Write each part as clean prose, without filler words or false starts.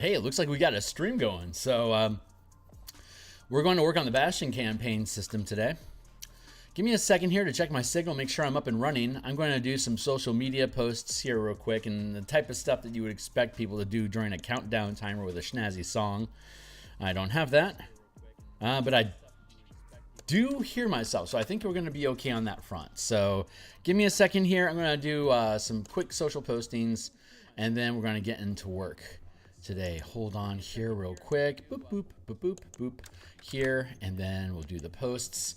Hey, it looks like we got a stream going. So we're going to work on the Bastion campaign system today. Give me a second here to check my signal, make sure I'm up and running. I'm going to do some social media posts here real quick and the type of stuff that you would expect people to do during a countdown timer with a snazzy song. I don't have that, but I do hear myself, so I think we're going to be okay on that front. So give me a second here. I'm going to do some quick social postings, and then we're going to get into work today. Hold on here real quick. Boop, boop, boop, boop, boop. Here, and then we'll do the posts.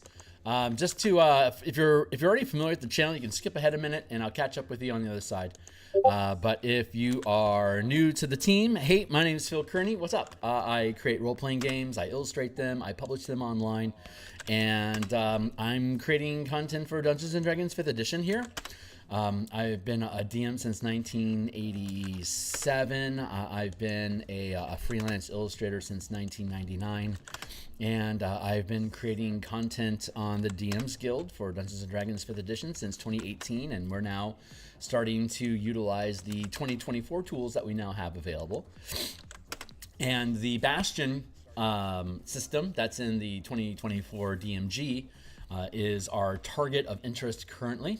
Just to, if you're already familiar with the channel, you can skip ahead a minute, and I'll catch up with you on the other side. But if you are new to the team, hey, my name is Phil Kearney. What's up? I create role-playing games. I illustrate them. I publish them online. And I'm creating content for Dungeons & Dragons 5th edition here. I've been a DM since 1987. I've been a freelance illustrator since 1999. And I've been creating content on the DMsGuild for Dungeons & Dragons 5th edition since 2018. And we're now starting to utilize the 2024 tools that we now have available. And the Bastion system that's in the 2024 DMG is our target of interest currently.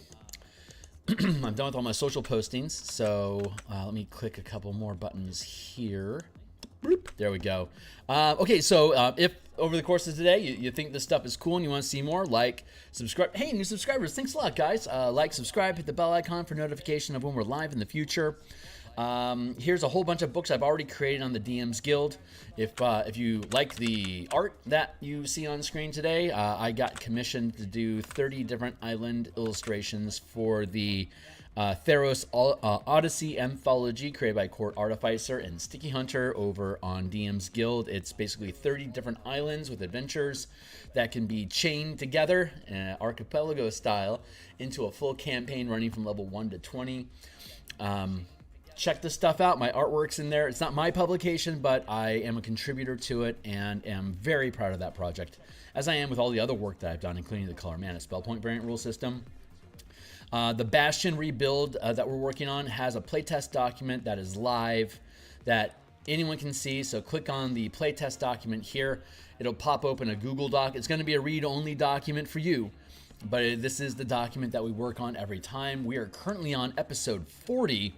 I'm done with all my social postings, so let me click a couple more buttons here. Bloop, there we go. Okay, so if over the course of today you think this stuff is cool and you want to see more, like, subscribe. Hey, new subscribers, thanks a lot, guys. Like, subscribe, hit the bell icon for notification of when we're live in the future. Here's a whole bunch of books I've already created on the DMsGuild. If you like the art that you see on screen today, I got commissioned to do 30 different island illustrations for the Theros Odyssey Anthology created by Court Artificer and Sticky Hunter over on DMsGuild. It's basically 30 different islands with adventures that can be chained together, archipelago style, into a full campaign running from level 1 to 20. Check this stuff out. My artwork's in there. It's not my publication, but I am a contributor to it and am very proud of that project, as I am with all the other work that I've done, including the Color Mana Spell Point variant rule system. The Bastion rebuild that we're working on has a playtest document that is live that anyone can see. So click on the playtest document here. It'll pop open a Google Doc. It's going to be a read-only document for you, but this is the document that we work on every time. We are currently on episode 40.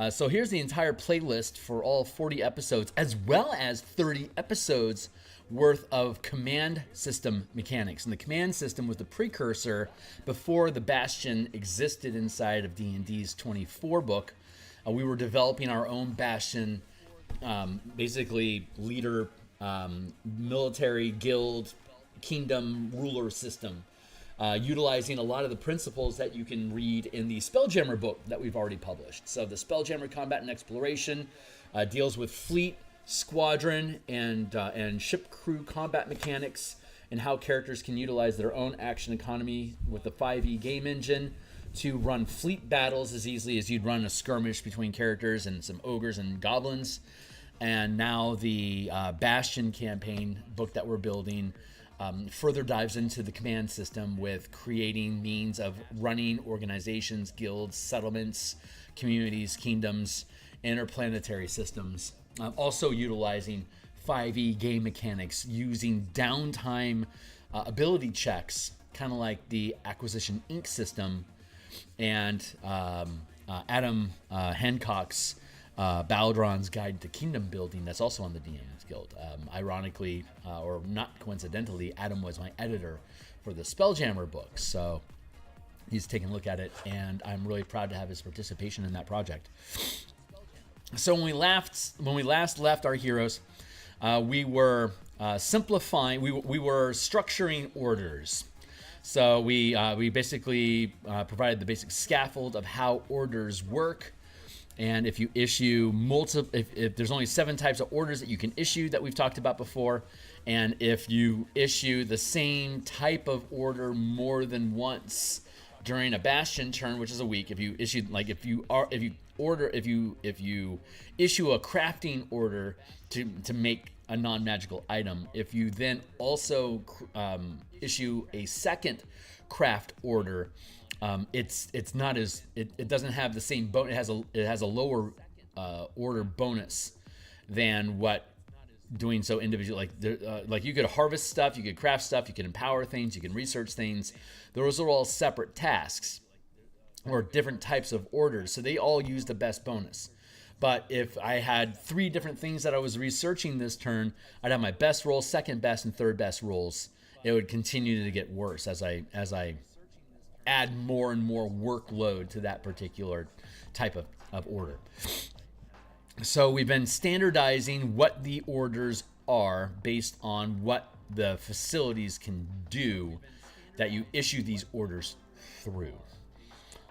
So here's the entire playlist for all 40 episodes, as well as 30 episodes worth of command system mechanics. And the command system was the precursor before the Bastion existed inside of D&D's 24 book. We were developing our own Bastion, basically leader, military, guild, kingdom, ruler system. Utilizing a lot of the principles that you can read in the Spelljammer book that we've already published. So the Spelljammer Combat and Exploration deals with fleet, squadron, and ship crew combat mechanics and how characters can utilize their own action economy with the 5e game engine to run fleet battles as easily as you'd run a skirmish between characters and some ogres and goblins. And now the Bastion campaign book that we're building further dives into the command system with creating means of running organizations, guilds, settlements, communities, kingdoms, interplanetary systems. Also utilizing 5e game mechanics, using downtime ability checks, kind of like the Acquisition Inc. system, and Adam Hancock's Baldron's Guide to Kingdom Building that's also on the DMsGuild. Ironically, or not coincidentally, Adam was my editor for the Spelljammer book, so he's taken a look at it, and I'm really proud to have his participation in that project. So when we last left our heroes, we were simplifying. We were structuring orders. So we basically provided the basic scaffold of how orders work. And if you issue multiple, if there's only 7 types of orders that you can issue that we've talked about before, and if you issue the same type of order more than once during a Bastion turn, which is a week, if you issue, like, if you issue a crafting order to make a non-magical item, if you then also issue a second craft order, it's not as it doesn't have the same bonus. It has a lower order bonus than what doing so individually. Like you could harvest stuff, you could craft stuff, you can empower things, you can research things. Those are all separate tasks or different types of orders, so they all use the best bonus. But if I had 3 different things that I was researching this turn, I'd have my best rolls, second best, and third best rolls. It would continue to get worse as I add more and more workload to that particular type of order. So we've been standardizing what the orders are based on what the facilities can do that you issue these orders through.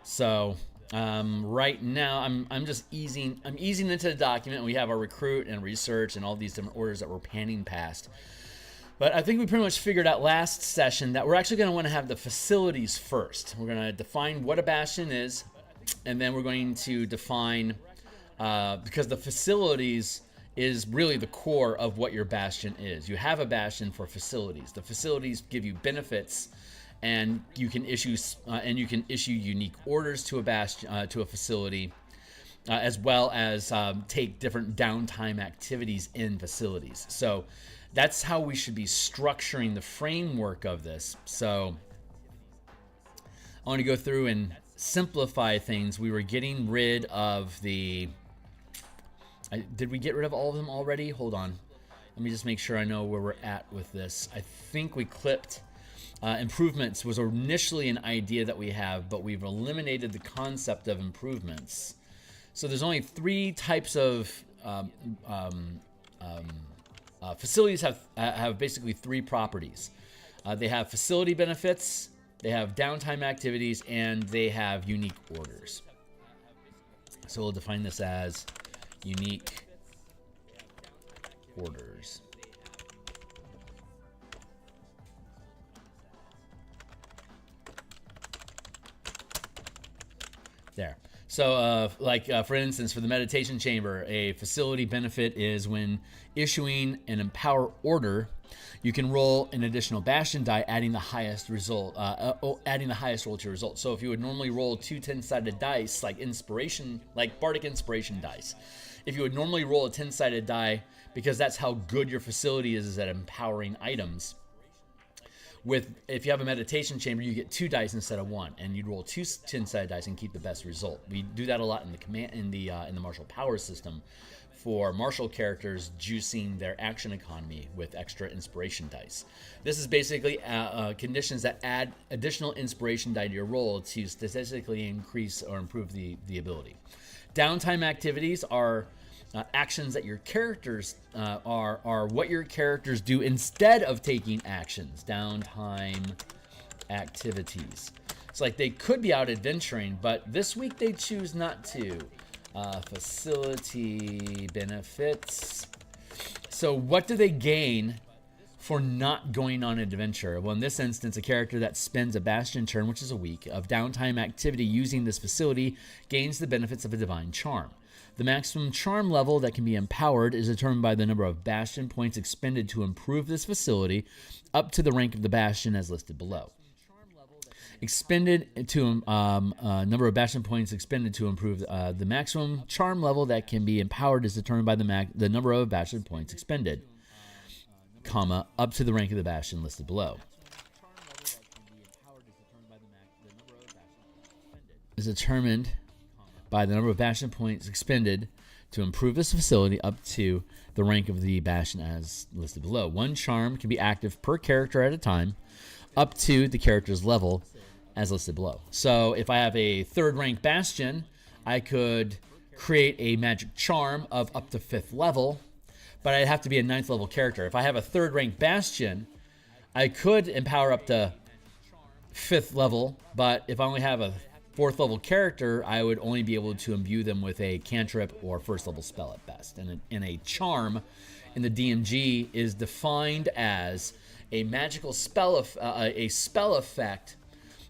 So right now I'm just easing into the document. We have our recruit and research and all these different orders that we're panning past. But I think we pretty much figured out last session that we're actually going to want to have the facilities first. We're going to define what a bastion is, and then we're going to define because the facilities is really the core of what your bastion is. You have a bastion for facilities. The facilities give you benefits, and you can issue unique orders to a bastion to a facility, as well as take different downtime activities in facilities. So that's how we should be structuring the framework of this. So I want to go through and simplify things. We were getting rid of the... did we get rid of all of them already? Hold on. Let me just make sure I know where we're at with this. I think we clipped... improvements was initially an idea that we have, but we've eliminated the concept of improvements. So there's only 3 types of... facilities have basically 3 properties. They have facility benefits, they have downtime activities, and they have unique orders. So we'll define this as unique orders. There. So, for instance, for the meditation chamber, a facility benefit is when issuing an empower order, you can roll an additional bastion die, adding the highest result, adding the highest roll to your result. So, if you would normally roll 2 10-sided dice, like bardic inspiration dice, if you would normally roll a 10-sided die, because that's how good your facility is at empowering items. If you have a meditation chamber, you get 2 dice instead of 1, and you'd roll 2 10-sided dice and keep the best result. We do that a lot in the martial power system for martial characters juicing their action economy with extra inspiration dice. This is basically conditions that add additional inspiration die to your roll to statistically increase or improve the ability. Downtime activities are actions that your characters are what your characters do instead of taking actions. Downtime activities. It's like they could be out adventuring, but this week they choose not to. Facility benefits. So what do they gain for not going on an adventure? Well, in this instance, a character that spends a bastion turn, which is a week, of downtime activity using this facility gains the benefits of a divine charm. The maximum charm level that can be empowered is determined by the number of bastion points expended to improve this facility up to the rank of the bastion as listed below. Expended to number of bastion points expended to improve the maximum charm level that can be empowered is determined by the number of bastion points expended, comma, up to the rank of the bastion listed below. Is determined by the number of bastion points expended to improve this facility up to the rank of the bastion as listed below. 1 charm can be active per character at a time, up to the character's level as listed below. So if I have a 3rd rank bastion, I could create a magic charm of up to 5th level, but I'd have to be a 9th level character. If I have a 3rd rank bastion, I could empower up to 5th level, but if I only have a 4th level character, I would only be able to imbue them with a cantrip or 1st level spell at best. And a charm in the DMG is defined as a magical spell, a spell effect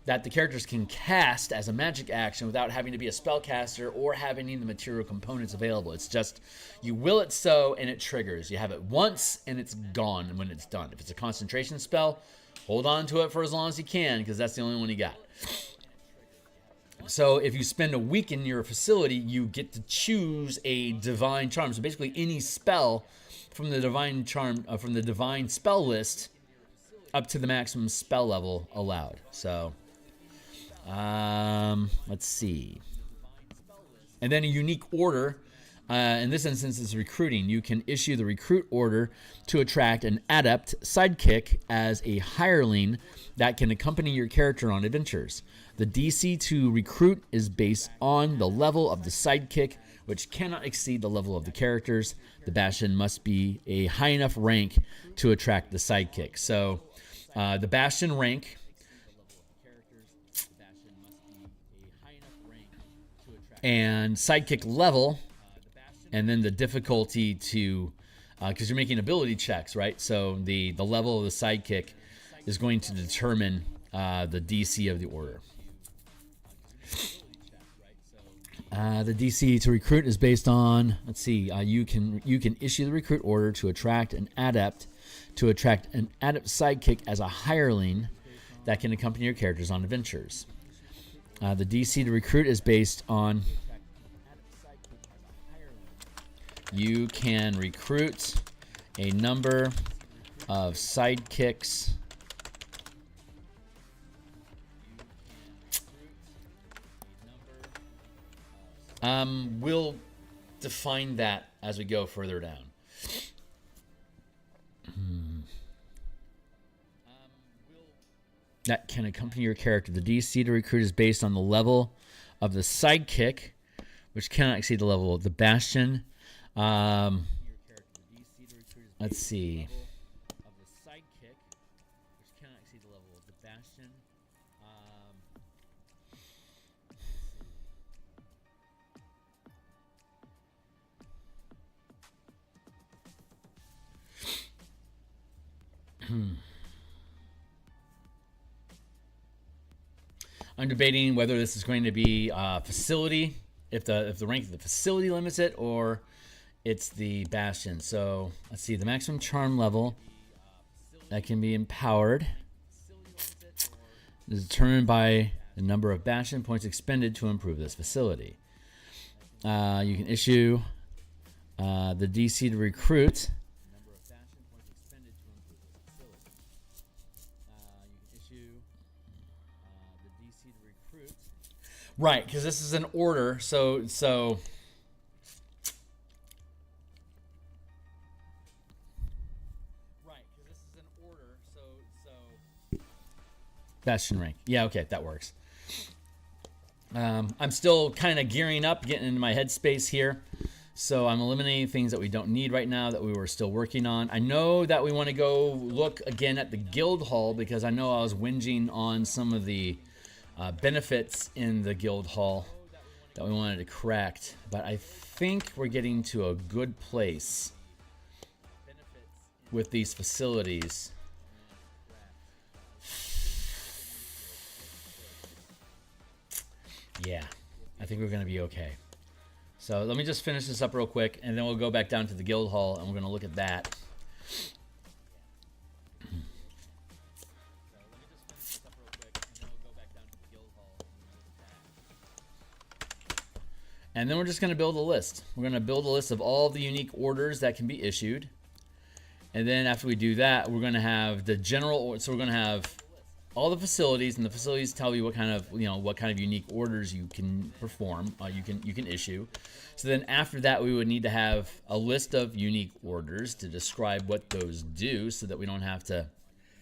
that the characters can cast as a magic action without having to be a spellcaster or having the material components available. It's just you will it so and it triggers. You have it once and it's gone when it's done. If it's a concentration spell, hold on to it for as long as you can because that's the only one you got. So if you spend a week in your facility, you get to choose a divine charm. So basically, any spell from the divine charm from the divine spell list up to the maximum spell level allowed. So let's see. And then a unique order. In this instance, it's recruiting. You can issue the recruit order to attract an adept sidekick as a hireling that can accompany your character on adventures. The DC to recruit is based on the level of the sidekick, which cannot exceed the level of the characters. The Bastion must be a high enough rank to attract the sidekick. So the Bastion rank and sidekick level, and then the difficulty to, because you're making ability checks, right? So the level of the sidekick is going to determine the DC of the order. The DC to recruit is based on, let's see, you can issue the recruit order to attract an adept sidekick as a hireling that can accompany your characters on adventures. The DC to recruit is based on, you can recruit a number of sidekicks we'll define that as we go further down. That can accompany your character. The DC to recruit is based on the level of the sidekick, which cannot exceed the level of the Bastion. Let's see. I'm debating whether this is going to be facility, if the rank of the facility limits it, or it's the Bastion. So let's see, the maximum charm level that can be empowered is determined by the number of Bastion points expended to improve this facility. You can issue the DC to recruit. Right, because this is an order, so Bastion rank. Yeah, okay, that works. I'm still kind of gearing up, getting into my headspace here. So I'm eliminating things that we don't need right now that we were still working on. I know that we want to go look again at the guild hall, because I know I was whinging on some of the benefits in the guild hall that we wanted to correct, but I think we're getting to a good place with these facilities. Yeah, I think we're going to be okay. So let me just finish this up real quick, and then we'll go back down to the guild hall, and we're going to look at that. And then we're just going to build a list. We're going to build a list of all the unique orders that can be issued. And then after we do that, we're going to have the general, so we're going to have all the facilities, and the facilities tell you what kind of unique orders you can perform, you can issue. So then after that, we would need to have a list of unique orders to describe what those do, so that we don't have to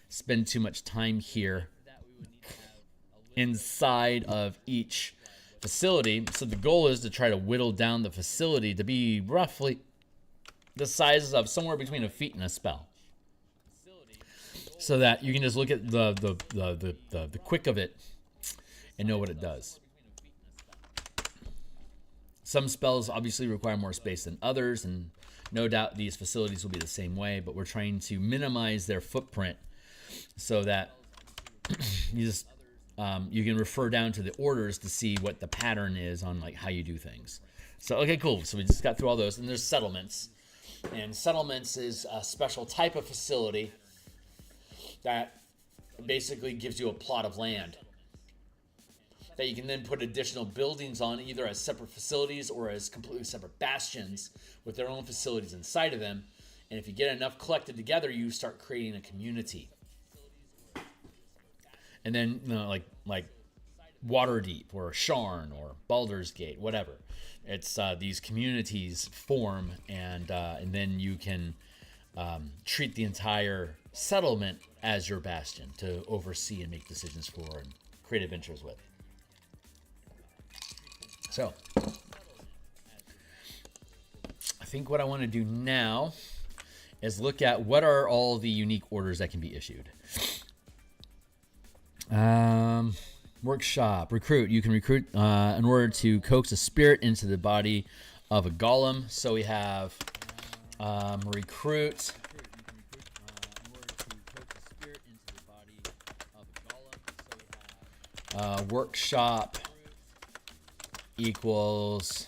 spend too much time here inside of each facility. So the goal is to try to whittle down the facility to be roughly the sizes of somewhere between a feat and a spell, so that you can just look at the quick of it and know what it does. Some spells obviously require more space than others, and no doubt these facilities will be the same way, but we're trying to minimize their footprint so that you just you can refer down to the orders to see what the pattern is on like how you do things. So okay, cool. So we just got through all those, and there's settlements. And settlements is a special type of facility that basically gives you a plot of land. that you can then put additional buildings on, either as separate facilities or as completely separate bastions with their own facilities inside of them. And if you get enough collected together, you start creating a community. And then, you know, like Waterdeep or Sharn or Baldur's Gate, whatever. It's these communities form, and then you can treat the entire settlement as your bastion to oversee and make decisions for and create adventures with. So, I think what I want to do now is look at what are all the unique orders that can be issued. Workshop, recruit. You can recruit in order to coax a spirit into the body of a golem. So we have recruit. Workshop equals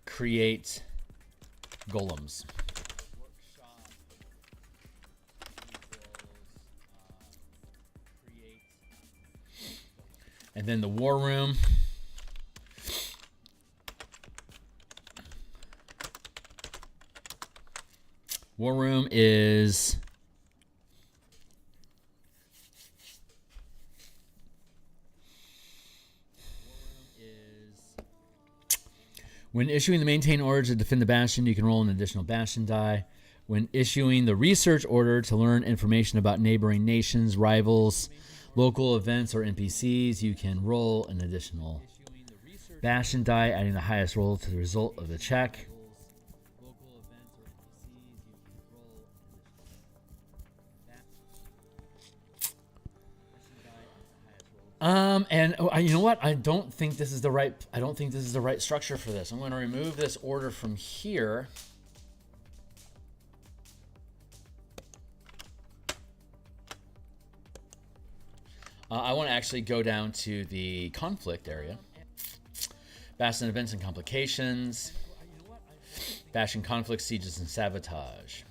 create golems. And then the war room. War room is when issuing the maintain order to defend the bastion, you can roll an additional bastion die. When issuing the research order to learn information about neighboring nations, rivals, local events, or NPCs, you can roll an additional bastion die, adding the highest roll to the result of the check. And you know what? I don't think this is the right structure for this. I'm going to remove this order from here. I want to actually go down to the conflict area. Bastion events and complications. Bastion conflict, sieges, and sabotage.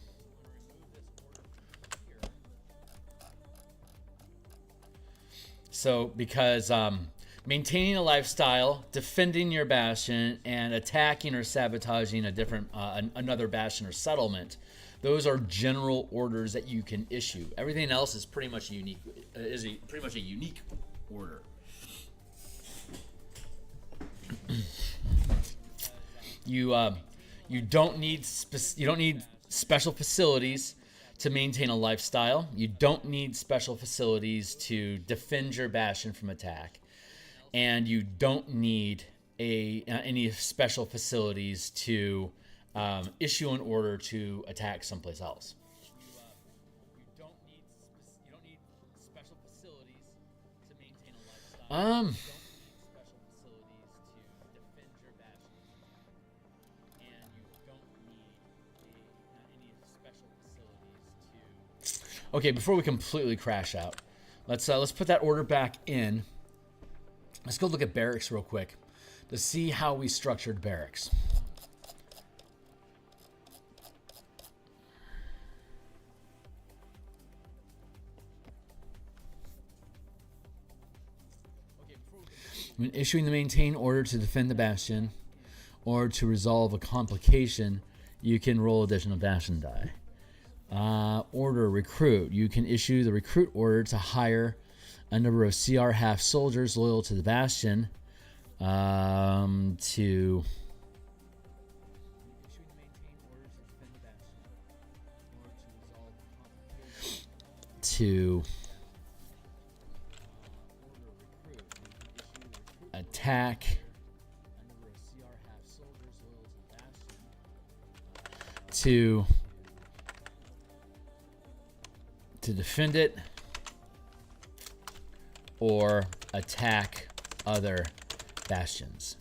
So, because maintaining a lifestyle, defending your bastion, and attacking or sabotaging a different another bastion or settlement, those are general orders that you can issue. Everything else is pretty much unique. Pretty much a unique order. You don't need special facilities to maintain a lifestyle. You don't need special facilities to defend your bastion from attack, and you don't need any special facilities to issue an order to attack someplace else. You don't need special facilities to maintain a lifestyle. Okay, before we completely crash out, let's put that order back in. Let's go look at barracks real quick to see how we structured barracks. When issuing the maintain order to defend the bastion or to resolve a complication, you can roll additional bastion die. Order recruit. You can issue the recruit order to hire a number of CR half soldiers loyal to the bastion to attack to defend it or attack other bastions.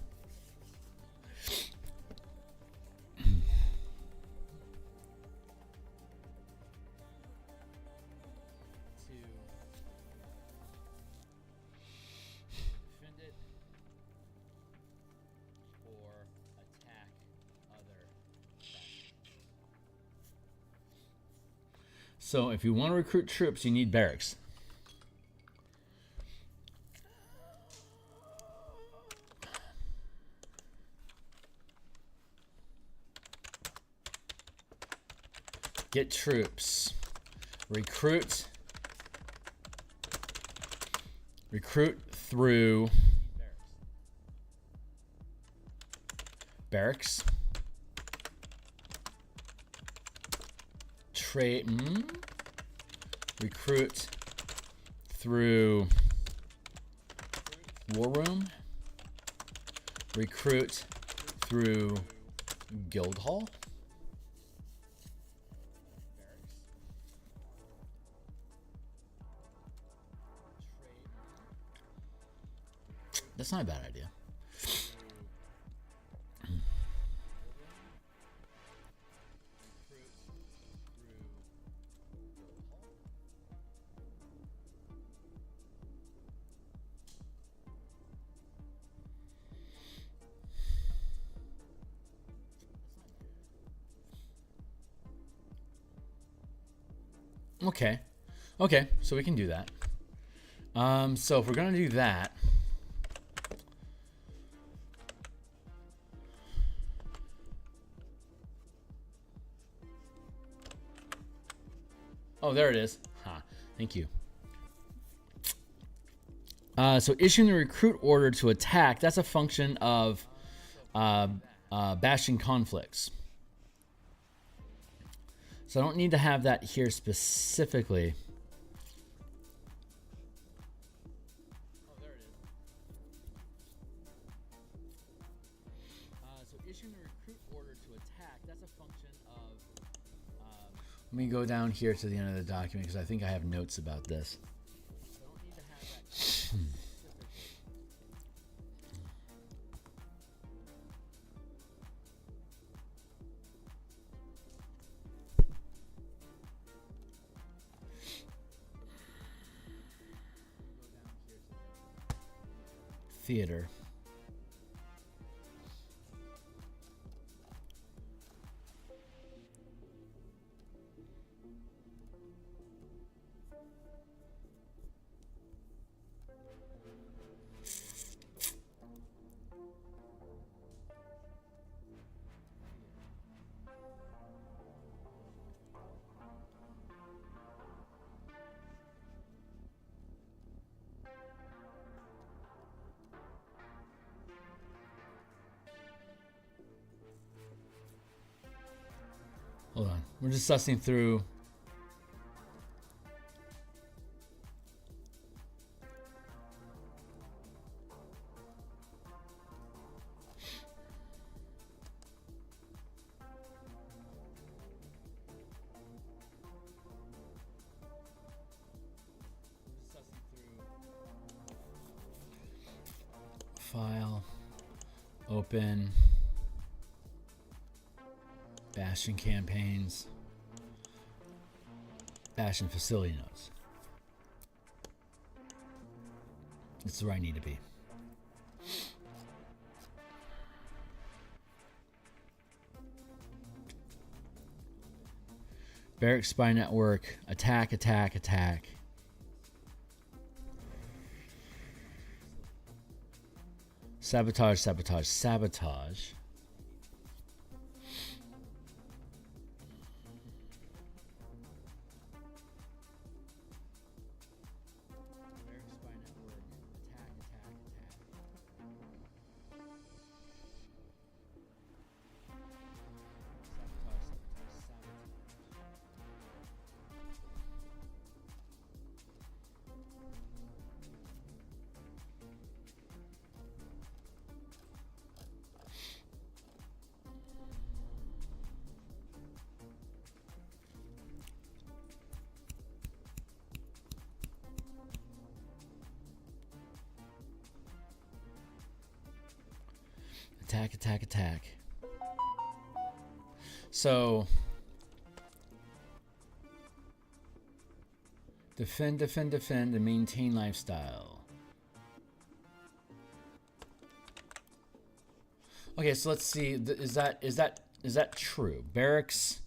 So if you want to recruit troops, you need barracks. Get troops. Recruit. Recruit through barracks. Trade. Recruit through war room. Recruit through guild hall. That's not a bad idea. Okay. Okay, so we can do that. So if we're gonna do that, oh, there it is. Thank you. So issuing the recruit order to attack, that's a function of Bastion conflicts. So I don't need to have that here specifically. Oh, there it is. So issuing the recruit order to attack, that's a function of... let me go down here to the end of the document because I think I have notes about this. So I don't need to have that specifically. Theater. Hold on. We're just sussing through. File. Open. Bastion Campaigns. Bastion Facility Notes. This is where I need to be. Barrack Spy Network. Attack, attack, attack. Sabotage, sabotage, sabotage. Attack, attack, attack. So defend, defend, defend, and maintain lifestyle. Okay, so let's see. Is that true? Barracks.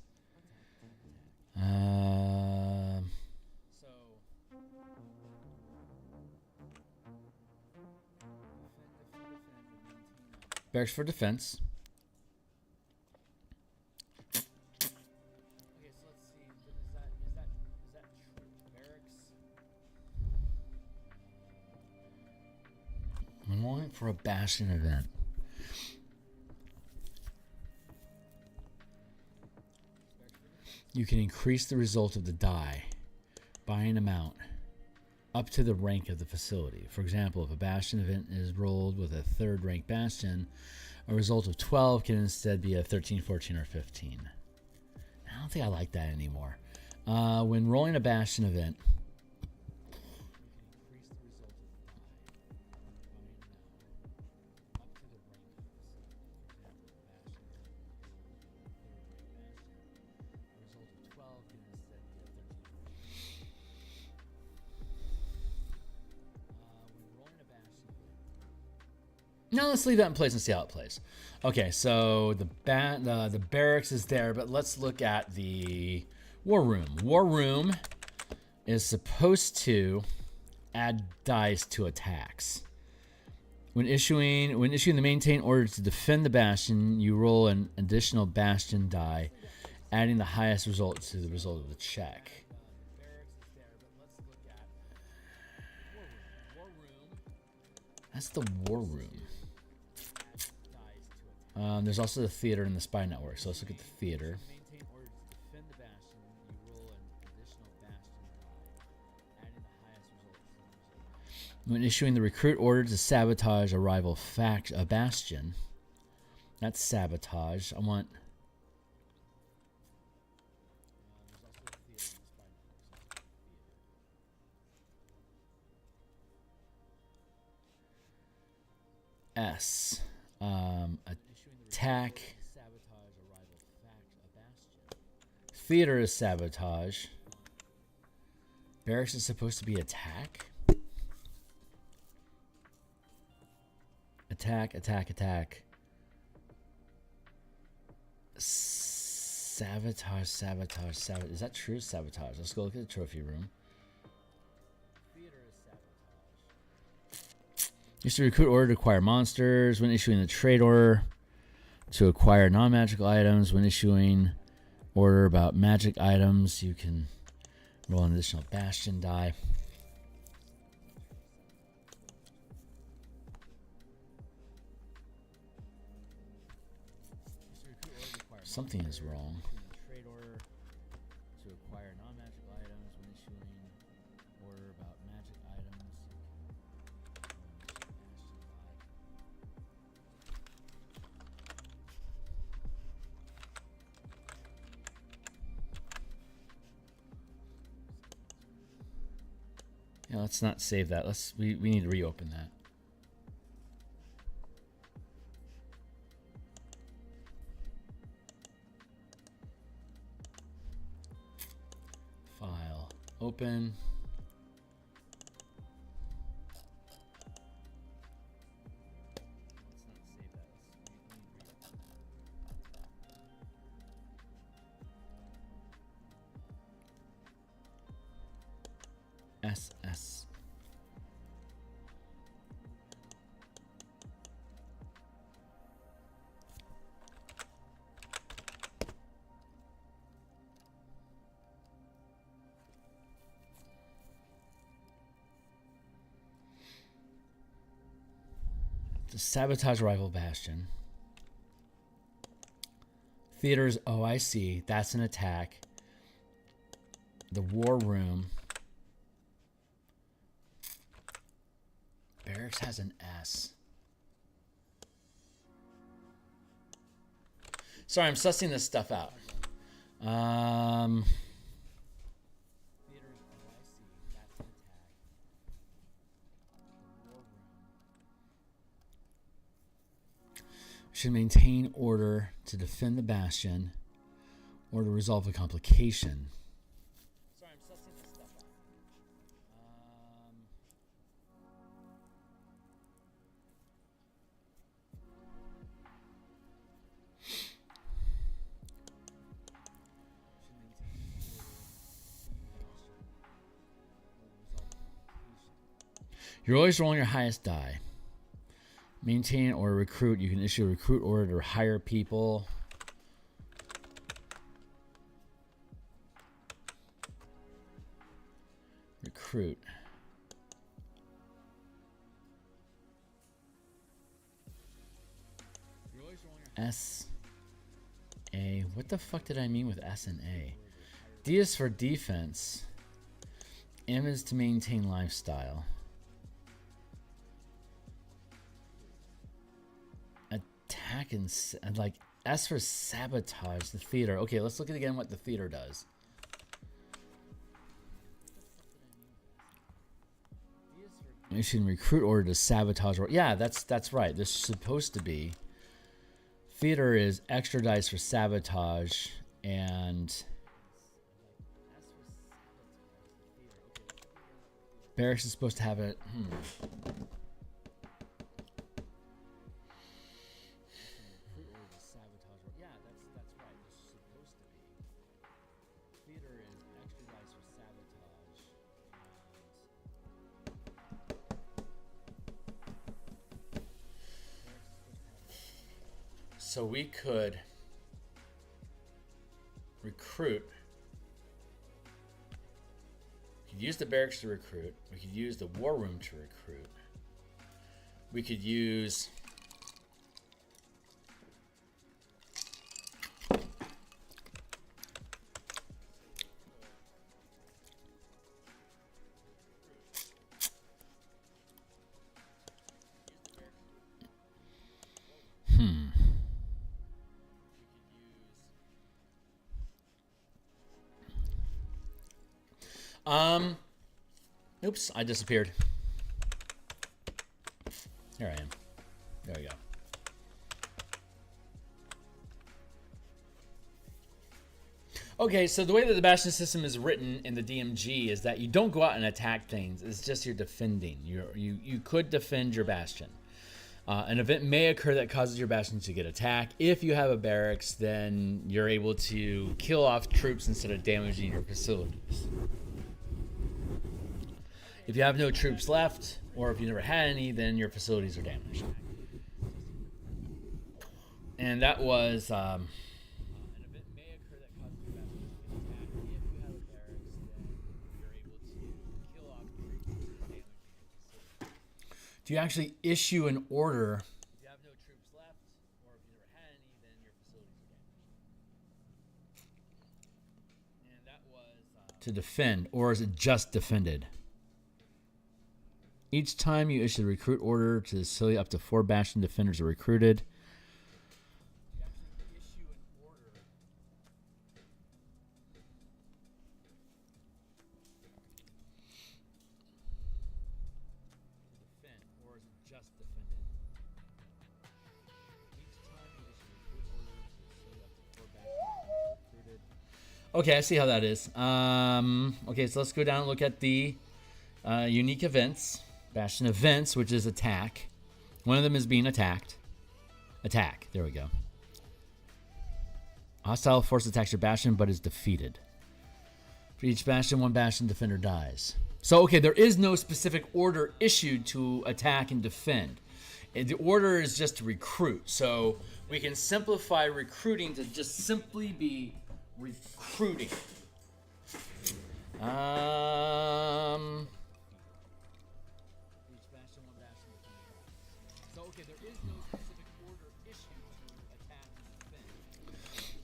Barracks for defense. Okay, so let's see. for a Bastion event. You can increase the result of the die by an amount up to the rank of the facility. For example, if a Bastion event is rolled with a 3rd rank Bastion, a result of 12 can instead be a 13, 14, or 15. I don't think I like that anymore. When rolling a Bastion event, now let's leave that in place and see how it plays. Okay, so the barracks is there, but let's look at the war room. War room is supposed to add dice to attacks. When issuing the maintain order to defend the bastion, you roll an additional bastion die, adding the highest result to the result of the check. That's the war room. There's also the theater and the spy network. So let's look at the theater. When issuing the recruit order to sabotage a rival a bastion, that's sabotage. I want S. Attack. Theater is sabotage. Barracks is supposed to be attack. Attack, attack, attack. Sabotage, sabotage, sabotage. Is that true? Sabotage. Let's go look at the trophy room. Use the recruit order to acquire monsters. When issuing the trade order to acquire non-magical items. When issuing order about magic items, you can roll an additional bastion die. Something is wrong. Trade order to acquire non-magical items. When issuing order about magic items. Yeah, let's not save that. We need to reopen that. File open. SS. To sabotage rival bastion. Theaters, oh, I see. That's an attack. The war room. Barracks has an S. Sorry, I'm sussing this stuff out. Should maintain order to defend the bastion or to resolve a complication. Sorry, I'm sussing this stuff out. You're always rolling your highest die. Maintain or recruit. You can issue a recruit order to hire people. Recruit. S A. What the fuck did I mean with S and A? D is for defense. M is to maintain lifestyle. Attack and like S for sabotage. The theater. Okay, let's look at again what the theater does. You should recruit order to sabotage. Yeah, that's right. This is supposed to be. Theater is extra dice for sabotage, and barracks is supposed to have it. So we could recruit. We could use the barracks to recruit. We could use the war room to recruit. We could use oops, I disappeared. Here I am. There we go. Okay, so the way that the Bastion system is written in the DMG is that you don't go out and attack things. It's just you're defending. You could defend your Bastion. An event may occur that causes your Bastion to get attacked. If you have a barracks, then you're able to kill off troops instead of damaging your facilities. If you have no troops left, or if you never had any, then your facilities are damaged. And that was an event may occur that causes your Bastion to get attacked. If you have a barracks, then you're able to kill off troops instead of damaging your facilities. Do you actually issue an order? If you have no troops left, or if you never had any, then your facilities are damaged. And that was to defend, or is it just defended? Each time you issue the recruit order to the facility, up to 4 Bastion defenders are recruited. You actually issue an order to defend, or is it just defended? Each time you issue a recruit order to the facility, up to 4 Bastion defenders are recruited. Okay, I see how that is. Okay, so let's go down and look at the unique events. Bastion events, which is attack. One of them is being attacked. Attack. There we go. Hostile force attacks your Bastion, but is defeated. For each Bastion, 1 Bastion defender dies. So, okay, there is no specific order issued to attack and defend. The order is just to recruit. So we can simplify recruiting to just simply be recruiting.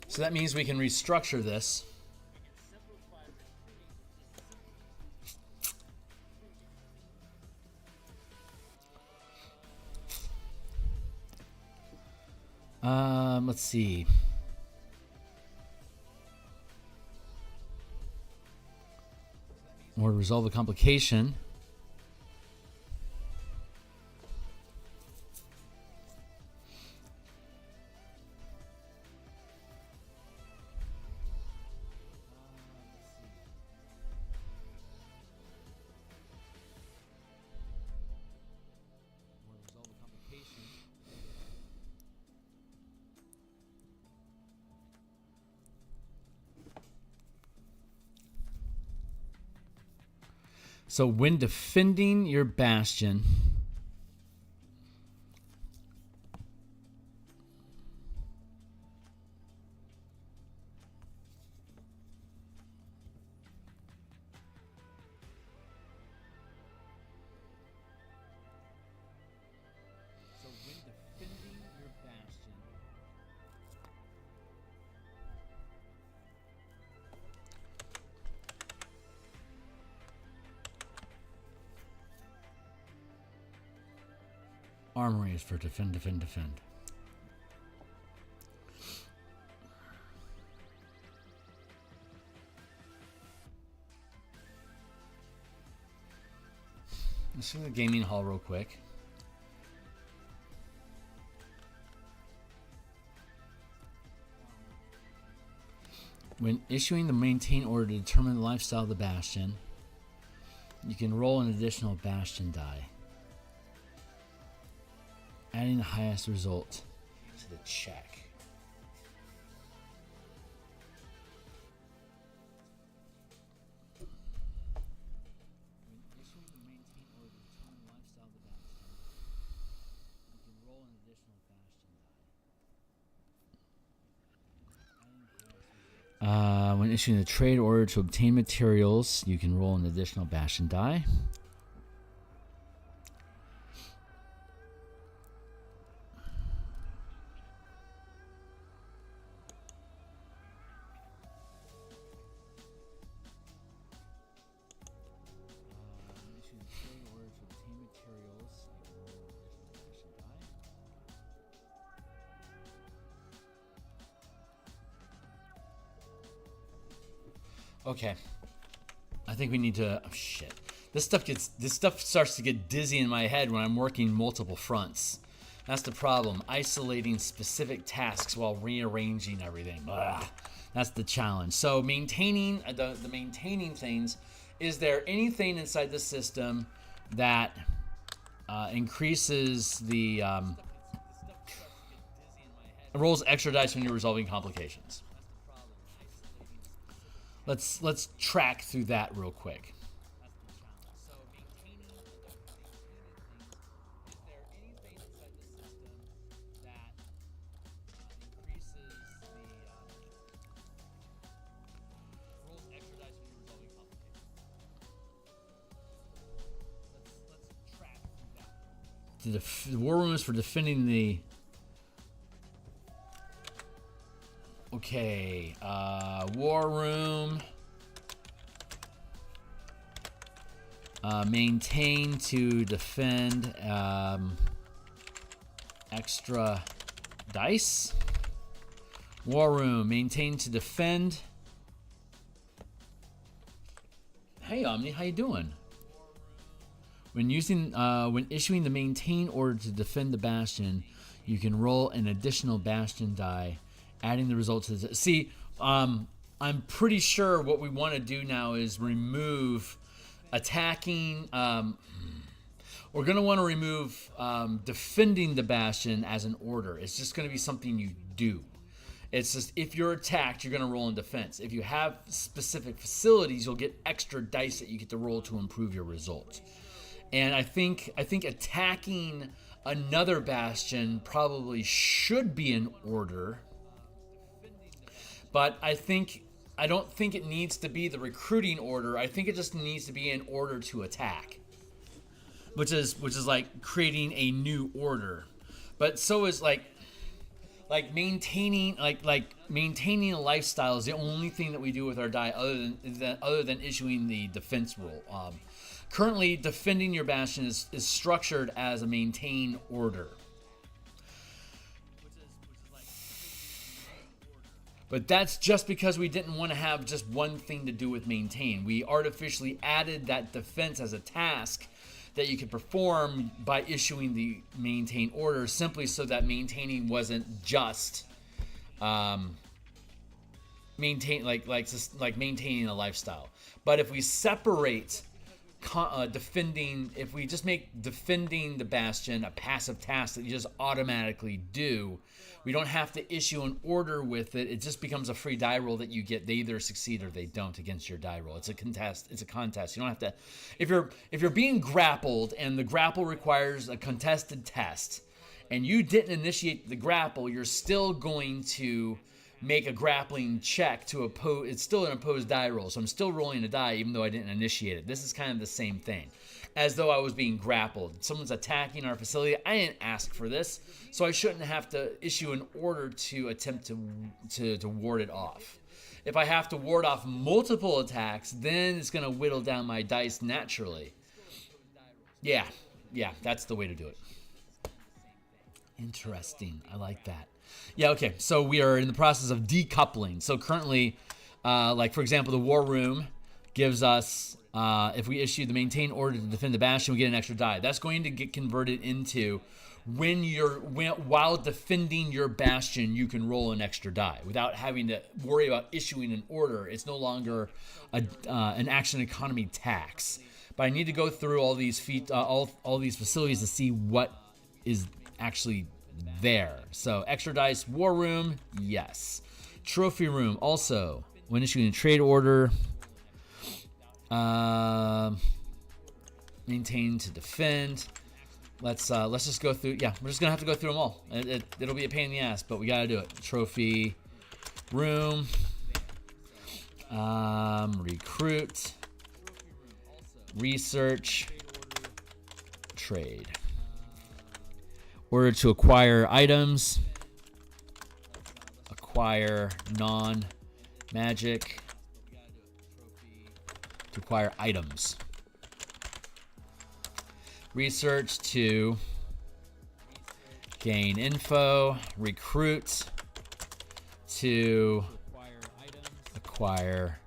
So that means we can restructure this. Let's see. Or resolve a complication. So when defending your Bastion, Armory is for defend, defend, defend. Let's see the gaming hall real quick. When issuing the maintain order to determine the lifestyle of the bastion, you can roll an additional bastion die, adding the highest result to the check. When issuing the trade order to obtain materials, you can roll an additional bastion die. Okay, I think we need to. Oh shit! This stuff starts to get dizzy in my head when I'm working multiple fronts. That's the problem. Isolating specific tasks while rearranging everything. Ugh. That's the challenge. So maintaining the maintaining things. Is there anything inside the system that increases the rolls extra dice when you're resolving complications? Let's track through that real quick. The war room is for defending the. Okay, war room. Maintain to defend extra dice. War room, maintain to defend. Hey Omni, how you doing? When issuing the maintain order to defend the bastion, you can roll an additional bastion die, adding the result to the. See, I'm pretty sure what we want to do now is remove attacking. We're going to want to remove defending the bastion as an order. It's just going to be something you do. It's just if you're attacked, you're going to roll in defense. If you have specific facilities, you'll get extra dice that you get to roll to improve your result. And I think attacking another bastion probably should be an order. But I don't think it needs to be the recruiting order. I think it just needs to be an order to attack, which is like creating a new order. But so is like maintaining maintaining a lifestyle is the only thing that we do with our die other than issuing the defense rule. Currently, defending your bastion is structured as a maintain order. But that's just because we didn't want to have just one thing to do with maintain. We artificially added that defense as a task that you could perform by issuing the maintain order, simply so that maintaining wasn't just maintaining a lifestyle. But if we separate defending, if we just make defending the bastion a passive task that you just automatically do, we don't have to issue an order with it. It just becomes a free die roll that you get. They either succeed or they don't against your die roll. It's a contest. You don't have to. If you're being grappled and the grapple requires a contested test, and you didn't initiate the grapple, you're still going to make a grappling check to oppose. It's still an opposed die roll, so I'm still rolling a die even though I didn't initiate it. This is kind of the same thing, as though I was being grappled. Someone's attacking our facility. I didn't ask for this, so I shouldn't have to issue an order to attempt to ward it off. If I have to ward off multiple attacks, then it's going to whittle down my dice naturally. Yeah, that's the way to do it. Interesting. I like that. Yeah, okay. So we are in the process of decoupling. So currently, like for example, the War Room gives us, if we issue the maintain order to defend the Bastion, we get an extra die. That's going to get converted into while defending your Bastion, you can roll an extra die without having to worry about issuing an order. It's no longer an action economy tax. But I need to go through all these all these facilities to see what is actually there. So extra dice, War Room, yes. Trophy Room, also when issuing a trade order, maintain to defend. Let's just go through. Yeah, we're just gonna have to go through them all. It'll be a pain in the ass, but we gotta do it. Trophy Room, recruit, research, trade. Order to acquire items, acquire non-magic, to acquire items. Research to gain info, recruit to acquire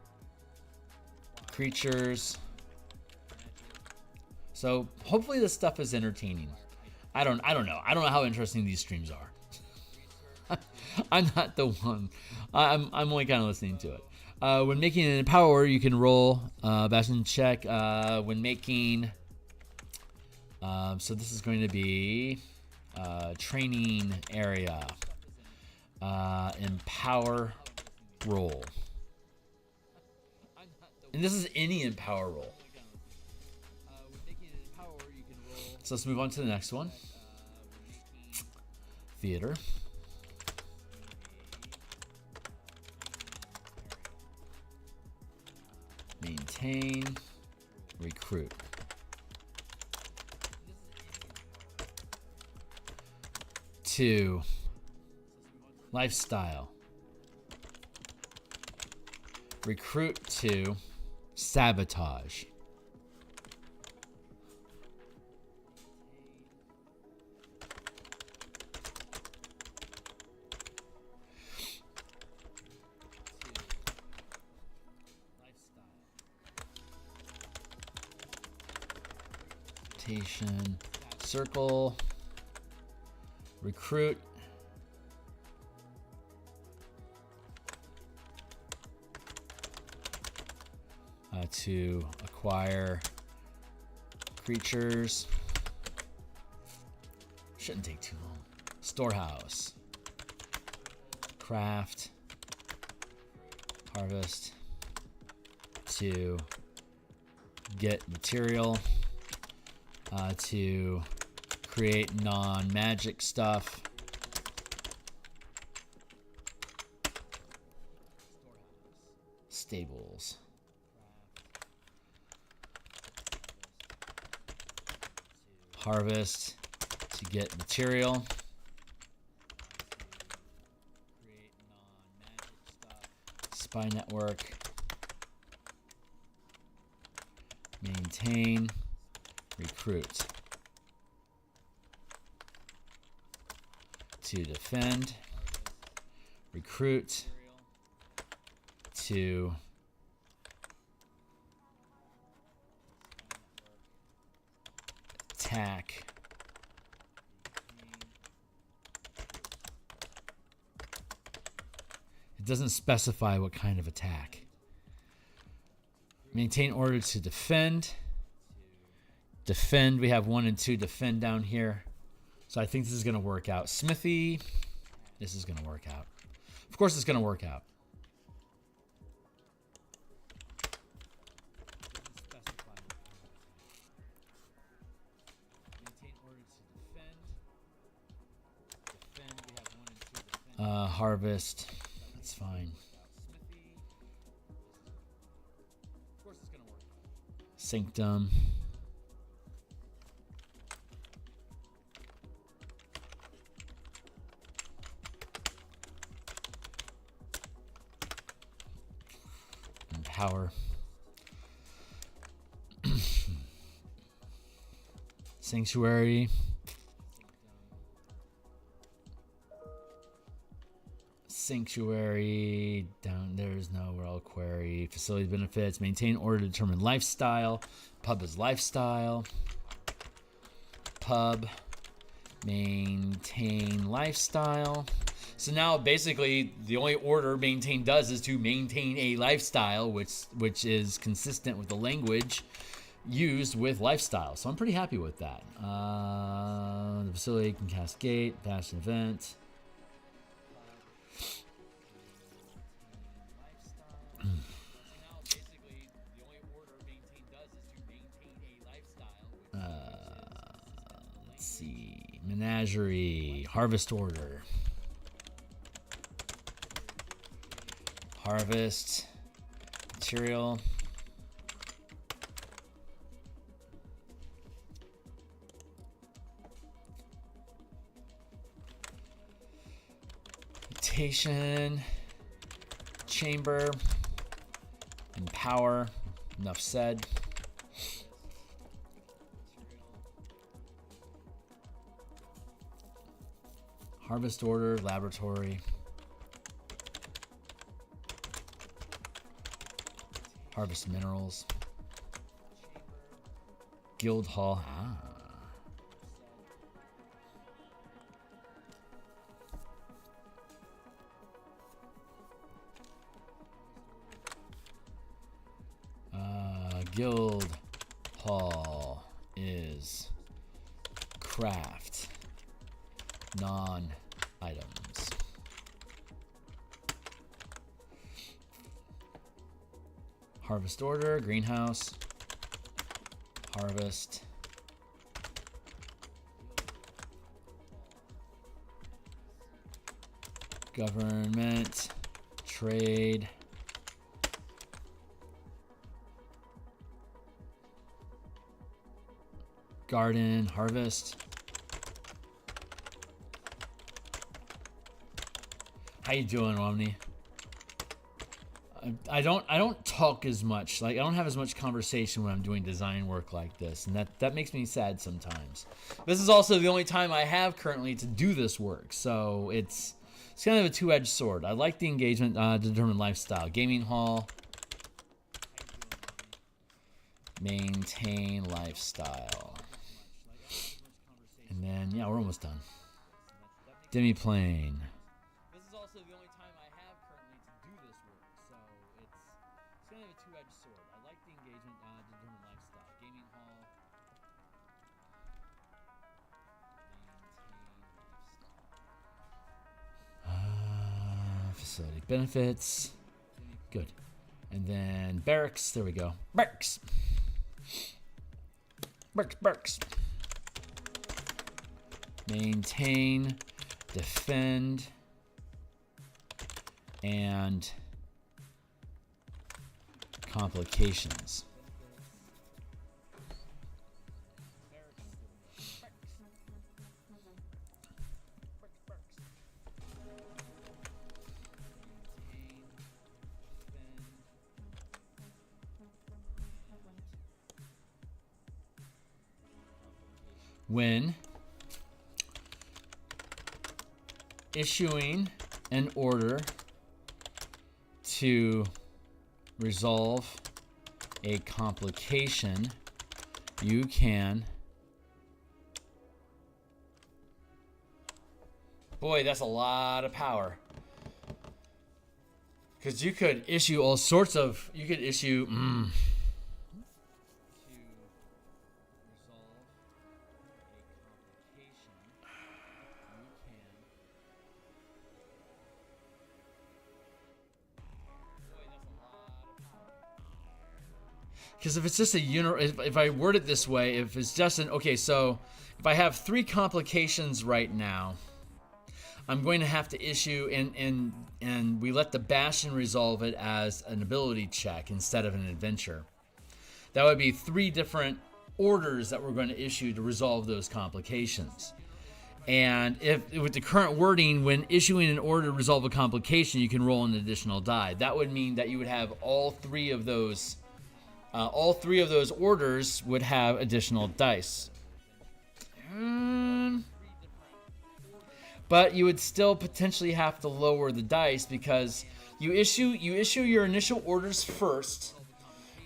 creatures. So hopefully this stuff is entertaining. I don't know. I don't know how interesting these streams are. I'm not the one. I'm only kind of listening to it. When making an empower, you can roll Bastion check. When making, so this is going to be training area. Empower roll. And this is any empower roll. So let's move on to the next one. Theater. Maintain. Recruit. To lifestyle. Recruit to sabotage. Circle, recruit, to acquire creatures. Shouldn't take too long. Storehouse, craft, harvest, to get material. To create non-magic stuff. Stables. Harvest to get material. Spy network. Maintain. Recruit. To defend. Recruit. To attack. It doesn't specify what kind of attack. Maintain order to defend. Defend, we have 1 and 2 defend down here. So I think this is going to work out. Smithy, this is going to work out. Of course it's going to work out. Harvest, that's fine. Sanctum. Power. Sanctuary. Sanctuary, down there's no reliquary. Facility benefits, maintain order to determine lifestyle. Pub is lifestyle. Pub, maintain lifestyle. So now basically the only order maintain does is to maintain a lifestyle, which is consistent with the language used with lifestyle. So I'm pretty happy with that. The facility can cast gate, bastion event. Let's see. Menagerie. Harvest order. Harvest. Material. Mutation. Chamber. Empower. Enough said. Harvest order, laboratory. Harvest minerals. Guild hall. Guild hall is craft non-items. Harvest order, greenhouse, harvest, government, trade, garden, harvest. How you doing, Romney? I don't talk as much. Like I don't have as much conversation when I'm doing design work like this, and that makes me sad sometimes. This is also the only time I have currently to do this work, so it's kind of a two-edged sword. I like the engagement to determine lifestyle. Gaming hall. Maintain lifestyle. And then yeah, we're almost done. Demiplane. Facility benefits. Good. And then barracks. There we go. Barracks. Barracks. Maintain, defend, and complications. When issuing an order to resolve a complication, you can... Boy, that's a lot of power. Because you could issue all sorts of... You could issue... Because if it's just a if I word it this way, if it's just an, okay, so if I have 3 complications right now, I'm going to have to issue, and we let the Bastion resolve it as an ability check instead of an adventure. That would be 3 different orders that we're going to issue to resolve those complications. And if with the current wording, when issuing an order to resolve a complication, you can roll an additional die. That would mean that you would have all 3 of those. All 3 of those orders would have additional dice. but you would still potentially have to lower the dice because you issue your initial orders first,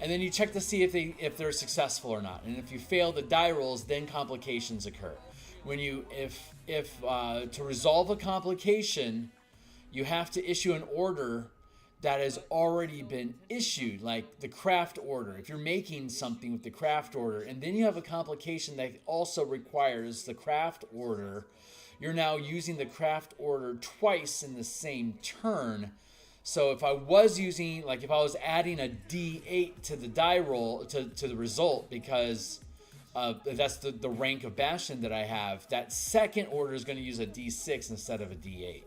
and then you check to see if they're successful or not. And if you fail the die rolls, then complications occur. When you to resolve a complication, you have to issue an order that has already been issued, like the craft order. If you're making something with the craft order, and then you have a complication that also requires the craft order, you're now using the craft order twice in the same turn. So if I was using, like if I was adding a D8 to the die roll, to the result, because that's the rank of Bastion that I have, that second order is going to use a D6 instead of a D8.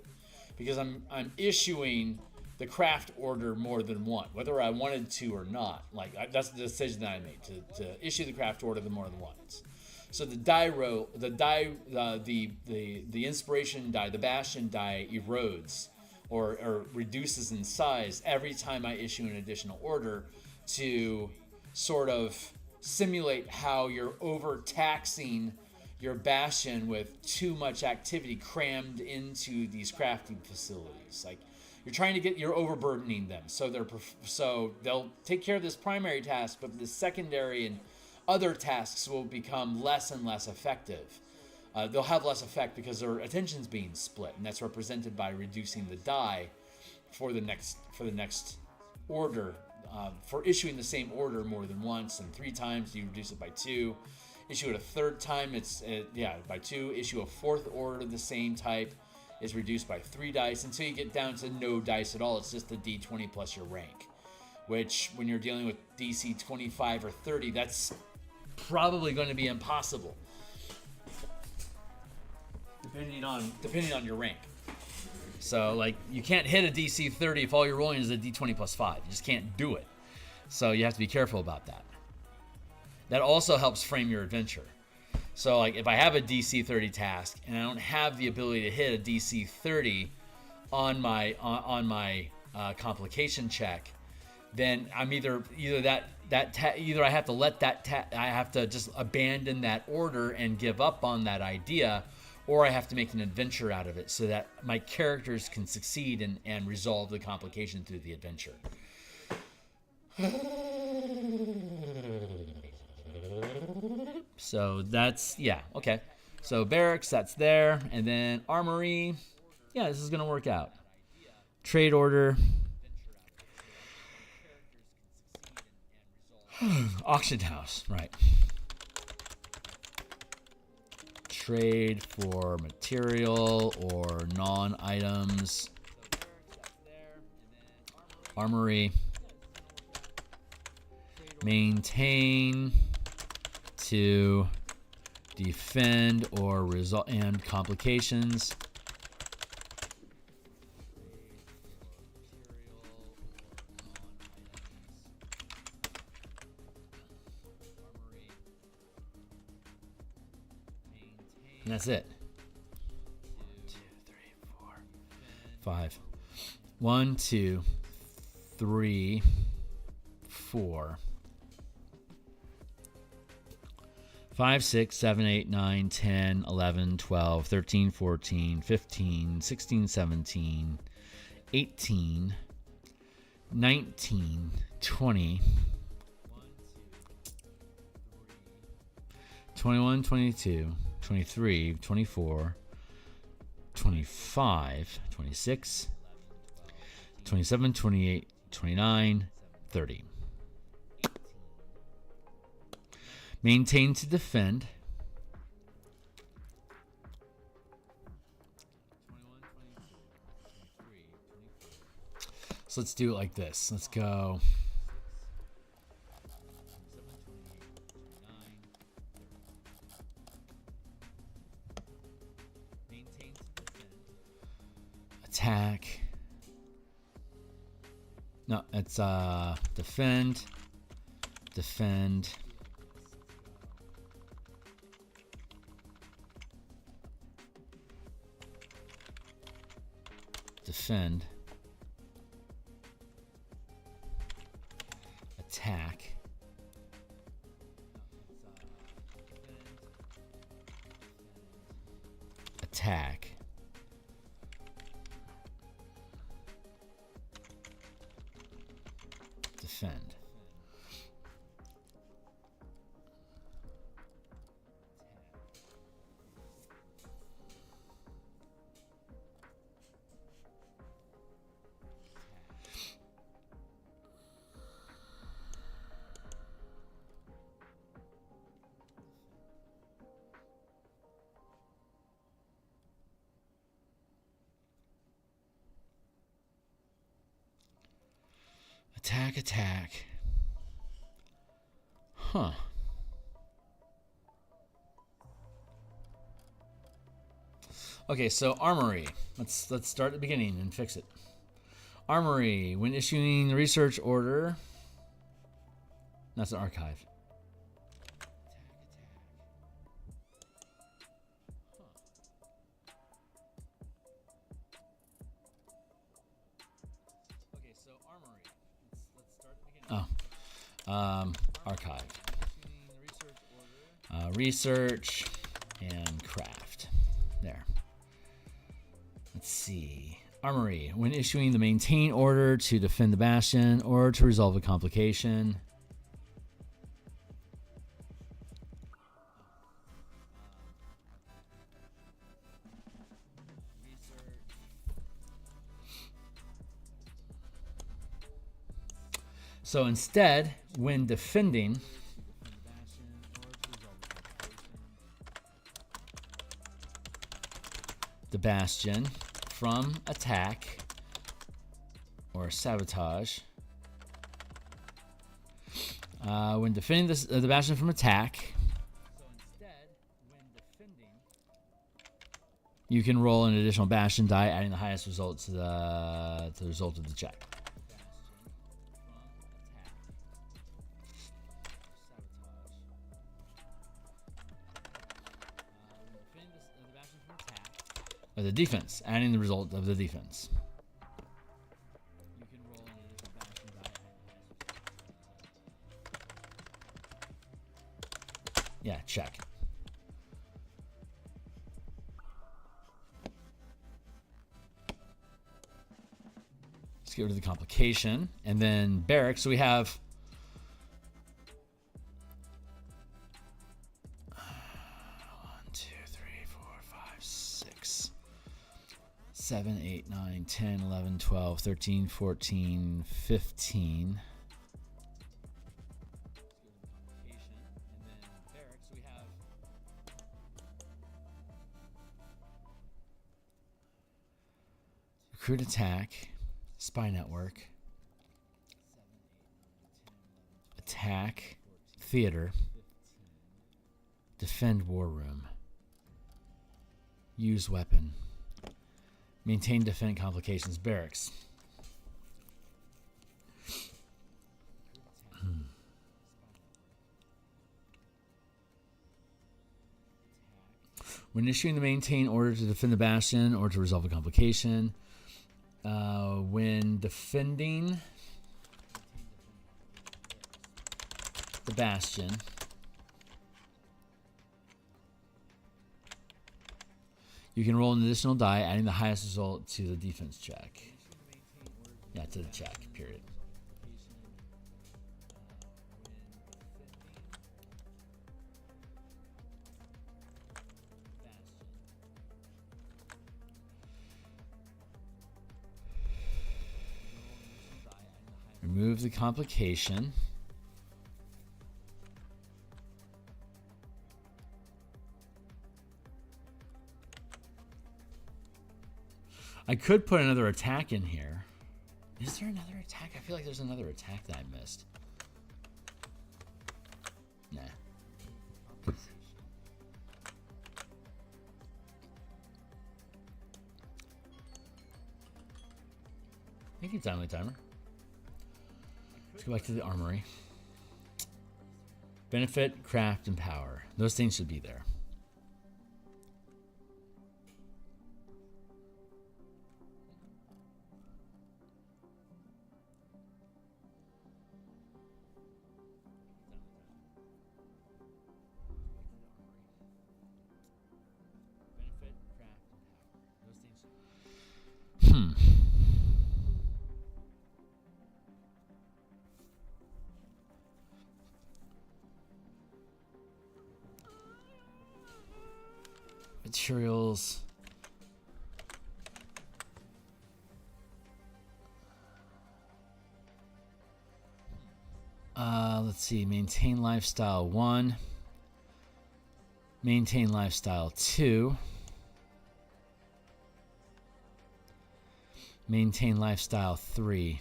Because I'm issuing the craft order more than one, whether I wanted to or not. Like that's the decision that I made to issue the craft order more than once. So the die roll, the inspiration die, the Bastion die erodes or reduces in size every time I issue an additional order to sort of simulate how you're overtaxing your Bastion with too much activity crammed into these crafting facilities. Like you're overburdening them. So they'll take care of this primary task, but the secondary and other tasks will become less and less effective. They'll have less effect because their attention's being split, and that's represented by reducing the die for the next order. For issuing the same order more than once, and 3 times you reduce it by 2. Issue it a third time, by 2. Issue a fourth order of the same type is reduced by 3 dice until you get down to no dice at all. It's just the D20 plus your rank, which when you're dealing with DC 25 or 30, that's probably going to be impossible, depending on your rank. So like you can't hit a DC 30 if all you're rolling is a D20 plus 5. You just can't do it. So you have to be careful about that. That also helps frame your adventure. So like if I have a DC 30 task and I don't have the ability to hit a DC 30 on my complication check, then I'm either I have to let I have to just abandon that order and give up on that idea, or I have to make an adventure out of it so that my characters can succeed and resolve the complication through the adventure. So that's, okay. So barracks, that's there. And then armory, this is going to work out. Trade order. Auction house, right. Trade for material or non-items. Armory. Maintain to defend or result and complications. And that's it. 2, 3, 4, 5. 1, 2, 3, 4. 5, 6, 7, 8, 9, 10, 11, 12, 13, 14, 15, 16, 17, 18, 19, 20, 21, 22, 23, 24, 25, 26, 27, 28, 29, 30. Maintain to defend. So let's do it like this. Let's go. Attack. No, it's defend. Defend. Defend. Attack. Attack. defend. Attack, attack. Huh. Okay, so Armory. Let's start at the beginning and fix it. Armory. When issuing the research order. That's an archive. Okay, so Armory. Let's start at the beginning. Archive. Research and craft. There. Let's see. Armory. When issuing the maintain order to defend the bastion or to resolve a complication. So instead, when defending the bastion from attack or sabotage, when defending the bastion from attack, you can roll an additional bastion die, adding the highest result to the result of the check. Or the defense, adding the result of the defense. You can roll an additional bastion die. Yeah, check. Let's get rid of the complication. And then barracks, so we have 7, 8, 9, 10, 11, 12, 13, 14, 15. Recruit attack, spy network, attack, theater, defend war room, use weapon. Maintain defend complications barracks. When issuing the maintain order to defend the bastion or to resolve a complication, when defending the bastion, you can roll an additional die, adding the highest result to the defense check. Yeah, to the check, period. Remove the complication. I could put another attack in here. Is there another attack? I feel like there's another attack that I missed. Nah. Thank you, Timely Timer. Let's go back to the armory. Benefit, craft, and power. Those things should be there. materials. Let's see. Maintain lifestyle 1. Maintain lifestyle 2. Maintain lifestyle 3.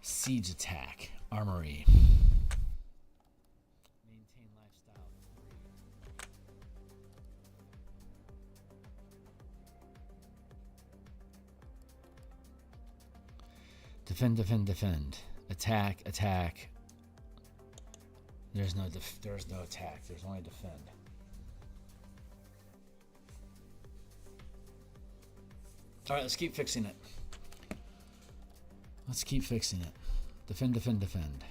Siege attack, armory. Maintain lifestyle 3. Defend, defend, defend. Attack, attack. There's no attack. There's only defend. All right, let's keep fixing it. Let's keep fixing it. Defend, defend, defend.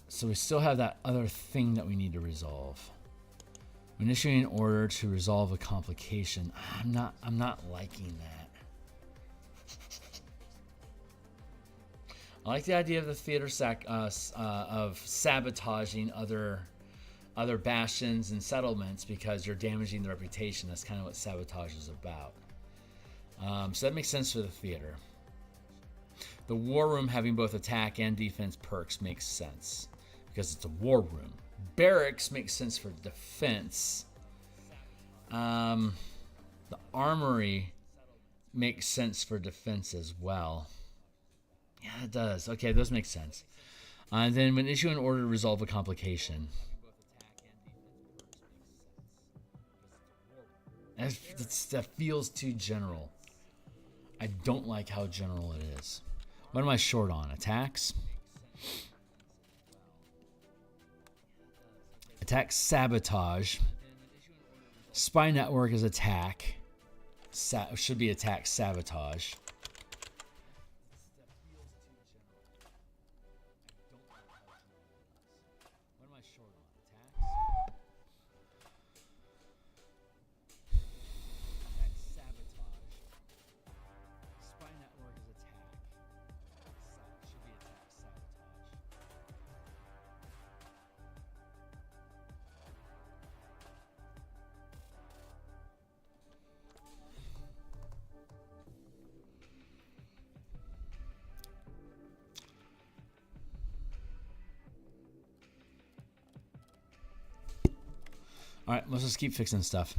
So we still have that other thing that we need to resolve. When issuing an order to resolve a complication, I'm not liking that. I like the idea of the theater of sabotaging other bastions and settlements because you're damaging the reputation. That's kind of what sabotage is about. So that makes sense for the theater. The war room having both attack and defense perks makes sense because it's a war room. Barracks makes sense for defense. The armory makes sense for defense as well. Yeah, it does. Okay, those make sense. And then when issue an order to resolve a complication. That feels too general. I don't like how general it is. What am I short on? Attacks? Attack sabotage. Spy network is attack. Should be attack sabotage. What am I short on? Attacks? Attack sabotage. Spy network is attack. Should be attack sabotage. All right, let's just keep fixing stuff.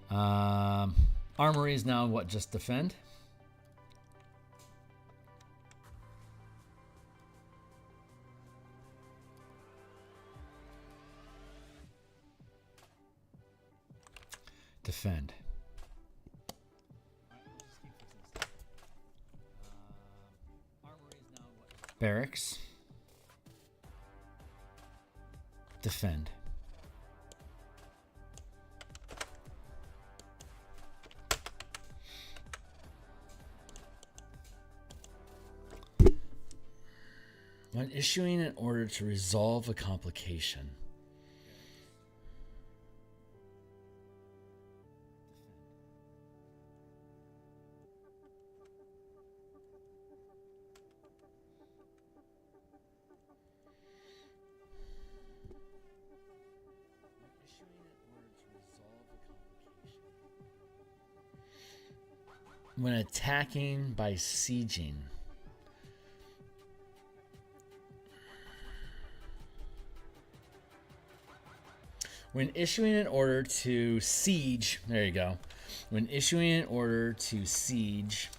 Armory is now what? Just defend? Defend. Barracks. Defend. When issuing an order to resolve a complication. When attacking by sieging. When issuing an order to siege, there you go. When issuing an order to siege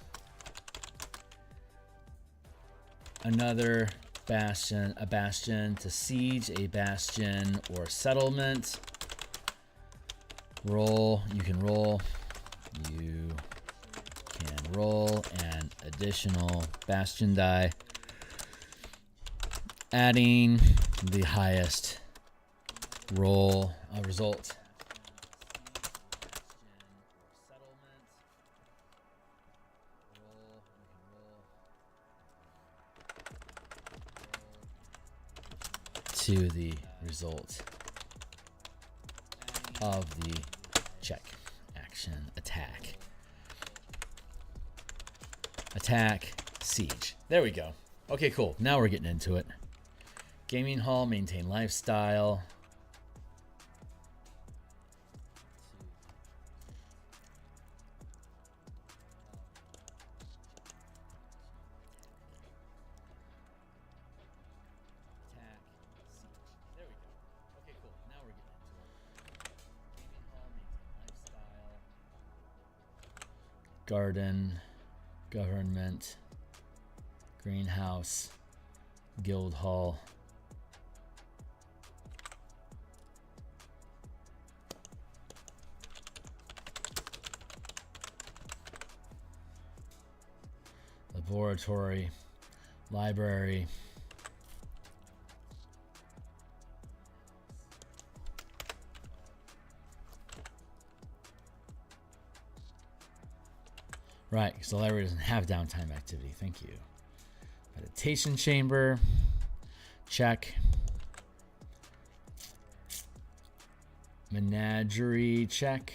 another bastion, a bastion, to siege a bastion or settlement, roll, you can roll an additional bastion die, adding the highest roll result. To the result of the check action attack. Attack, siege. There we go. Okay, cool. Now we're getting into it. Gaming hall, maintain lifestyle. Attack, siege. There we go. Okay, cool. Now we're getting into it. Gaming hall, maintain lifestyle. Garden, government, greenhouse, guild hall. Laboratory, library, right, because the library doesn't have downtime activity. Thank you. Meditation chamber, check. Menagerie, check.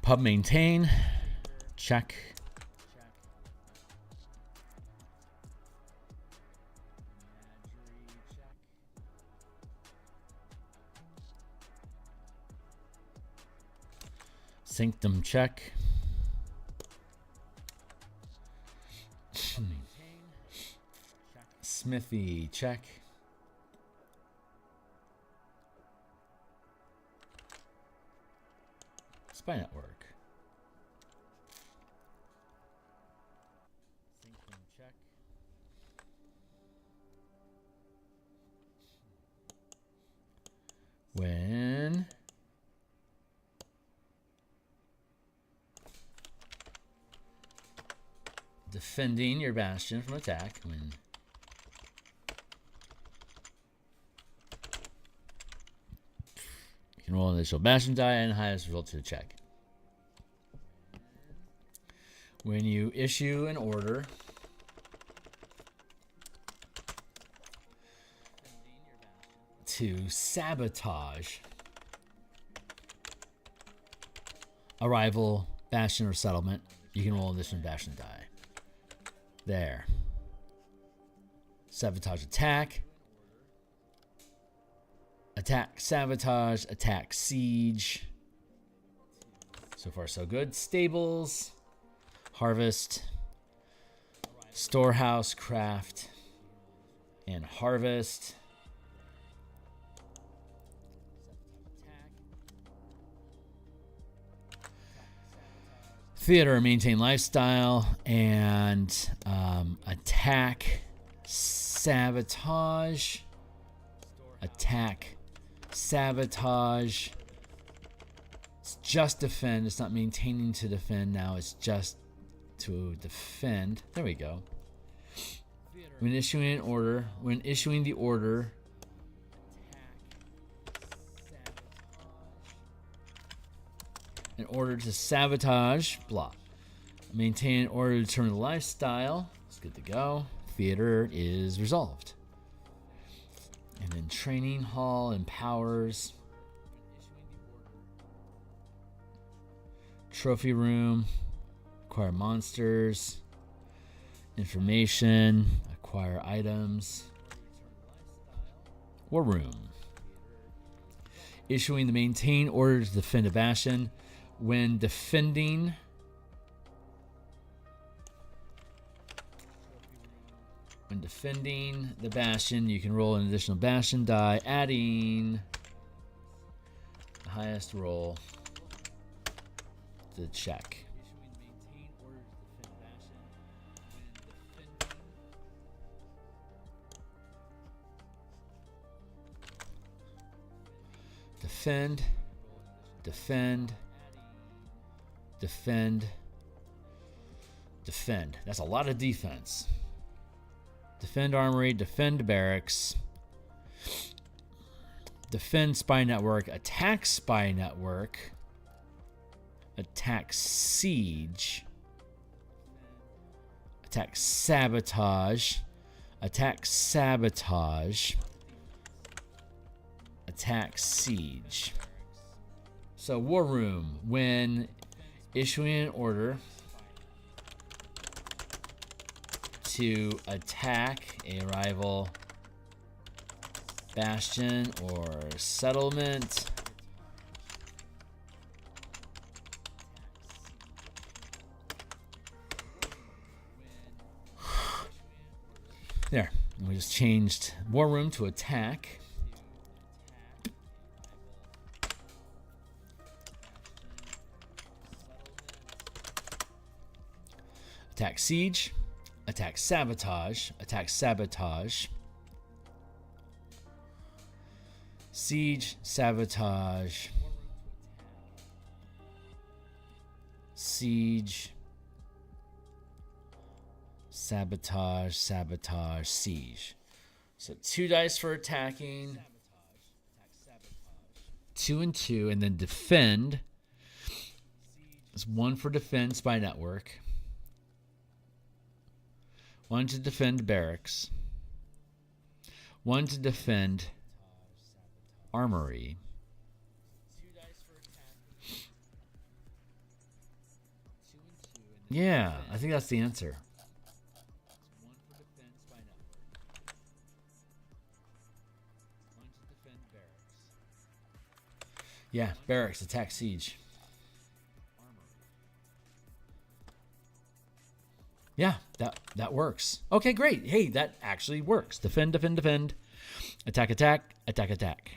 Pub maintain, check. Sanctum, check. Smithy, check. Spy network. Sanctum, check. When defending your bastion from attack, when you can roll an additional bastion die and highest result to the check. When you issue an order to sabotage a rival bastion or settlement, you can roll an additional bastion die. There. Sabotage attack. Attack sabotage. Attack siege. So far so good. Stables. Harvest. Storehouse, craft, and harvest. Theater, maintain lifestyle, and attack, sabotage, attack, sabotage. It's just defend. It's not maintaining to defend now. It's just to defend. There we go. When issuing an order, when issuing the order, in order to sabotage, blah. Maintain in order to determine the lifestyle. It's good to go. Theater is resolved. And then training hall empowers. Trophy room. Acquire monsters. Information. Acquire items. War room. Issuing the maintain order to defend a bastion. When defending the bastion, you can roll an additional bastion die, adding the highest roll to the check. Defend, defend, defend, defend. That's a lot of defense. Defend armory, defend barracks, defend spy network, attack spy network, attack siege, attack sabotage, attack sabotage, attack siege. So War Room, when issuing an order to attack a rival bastion or settlement, there, we just changed War Room to attack. Attack siege, attack sabotage, attack sabotage, siege, sabotage, siege, sabotage, sabotage, siege. So 2 dice for attacking, 2 and 2, and then defend. It's 1 for defense by network, 1 to defend barracks, 1 to defend armory, yeah, I think that's the answer. Yeah, barracks, attack siege. Yeah, that works. Okay, great. Hey, that actually works. Defend, defend, defend. Attack, attack, attack, attack.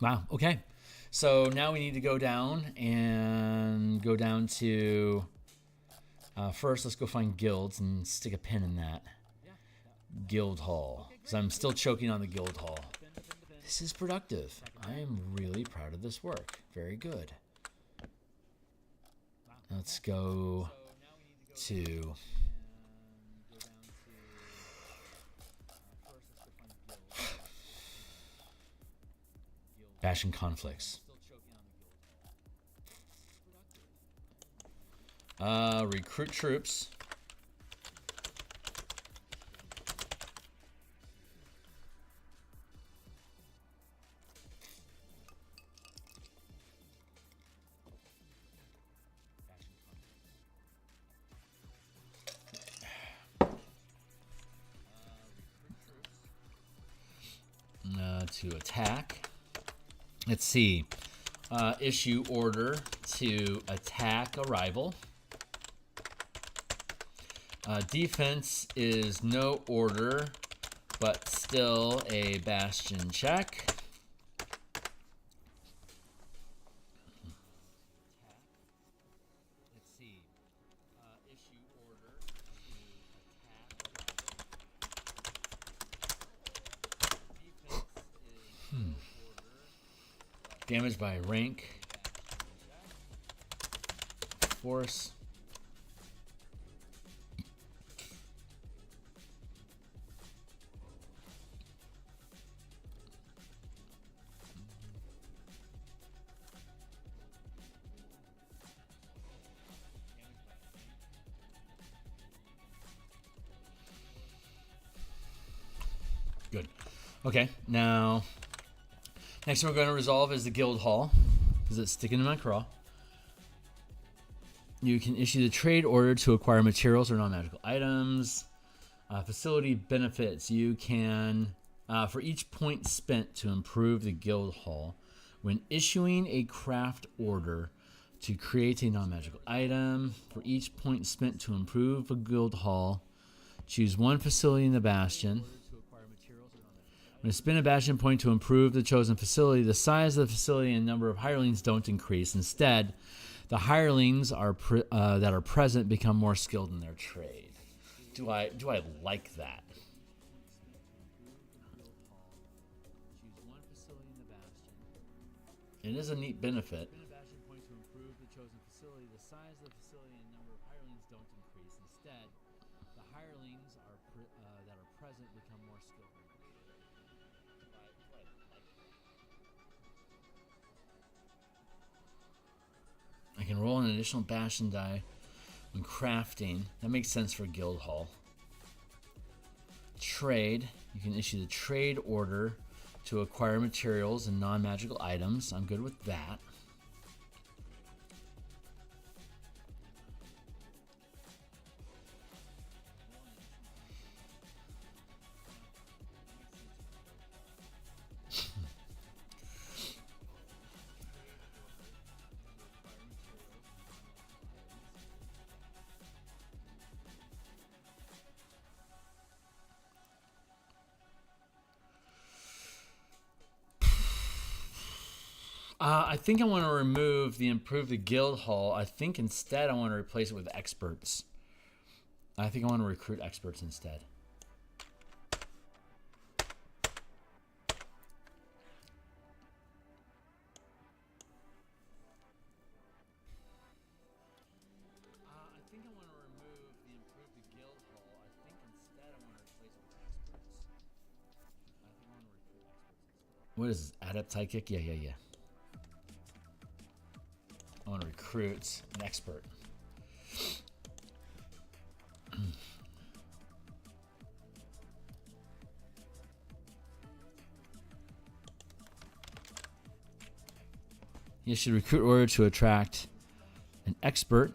Wow, okay. So now we need to go down to first, let's go find guilds and stick a pin in that. Guild hall. Because I'm still choking on the guild hall. This is productive. I am really proud of this work. Very good. Let's go to Bastion conflicts. Recruit troops. To attack. Let's see. Issue order to attack a rival. Defense is no order, but still a bastion check. Let's see. Issue order damage by rank, force, good. Okay, now next thing we're going to resolve is the guild hall, because it's sticking in my craw. You can issue the trade order to acquire materials or non-magical items. Facility benefits. You can, for each point spent to improve the guild hall, when issuing a craft order to create a non-magical item, for each point spent to improve a guild hall, choose 1 facility in the bastion. When you spend a bastion point to improve the chosen facility, the size of the facility and number of hirelings don't increase. Instead, the hirelings that are present become more skilled in their trade. Do I like that? It is a neat benefit. I can roll an additional Bastion die when crafting. That makes sense for Guild Hall. Trade. You can issue the trade order to acquire materials and non-magical items. I'm good with that. I think I want to remove the improve the guild hall. I think instead I want to replace it with experts. I think I want to recruit experts instead. What is this? Adept sidekick? Yeah. I want to recruit an expert. You should recruit order to attract an expert.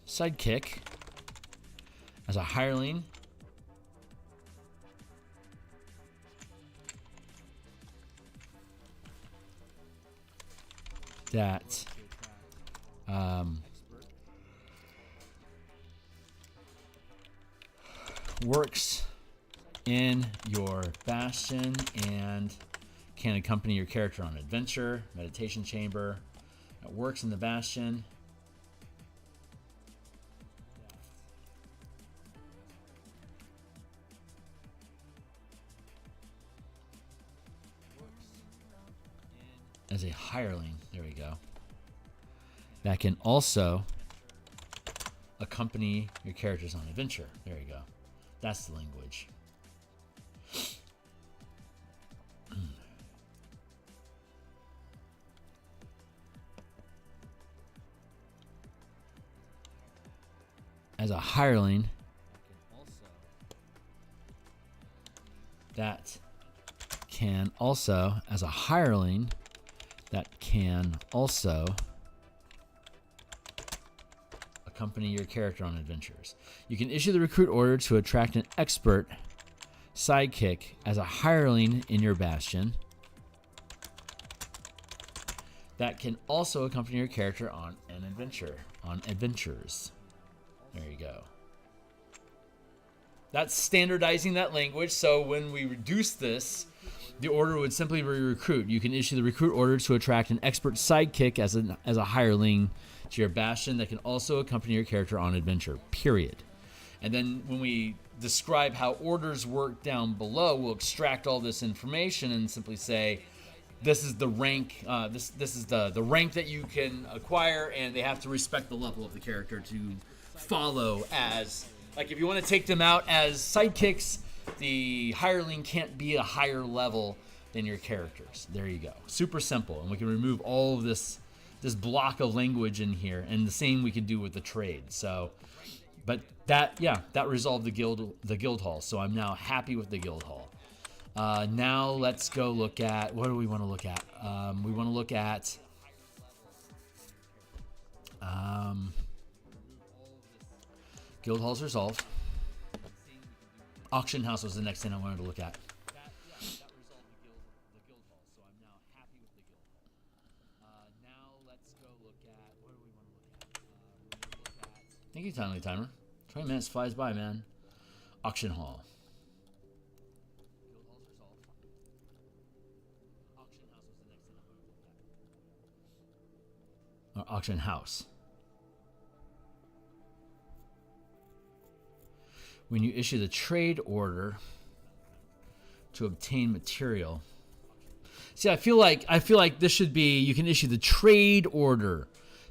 Sidekick as a hireling. That works in your bastion and can accompany your character on adventure, meditation chamber. It works in the bastion. As a hireling, there we go. That can also accompany your characters on adventure. There you go. That's the language. As a hireling, that can also, as a hireling, that can also accompany your character on adventures. You can issue the recruit order to attract an expert sidekick as a hireling in your bastion. That can also accompany your character on an adventure, on adventures. There you go. That's standardizing that language, so when we reduce this, the order would simply be recruit. You can issue the recruit order to attract an expert sidekick as a hireling to your bastion that can also accompany your character on adventure, period. And then when we describe how orders work down below, we'll extract all this information and simply say, this is the rank, this is the rank that you can acquire, and they have to respect the level of the character to follow as, like if you want to take them out as sidekicks, the hireling can't be a higher level than your characters. There you go. Super simple. And we can remove all of this block of language in here. And the same we can do with the trade. So, but that resolved the guild hall. So I'm now happy with the guild hall. Now let's go look at, what do we want to look at? We want to look at guild hall's resolved. Auction house was the next thing I wanted to look at. Thank you, Timely Timer. 20 minutes flies by, man. Auction hall. Or auction house. When you issue the trade order to obtain material. See, I feel like this should be, you can issue the trade order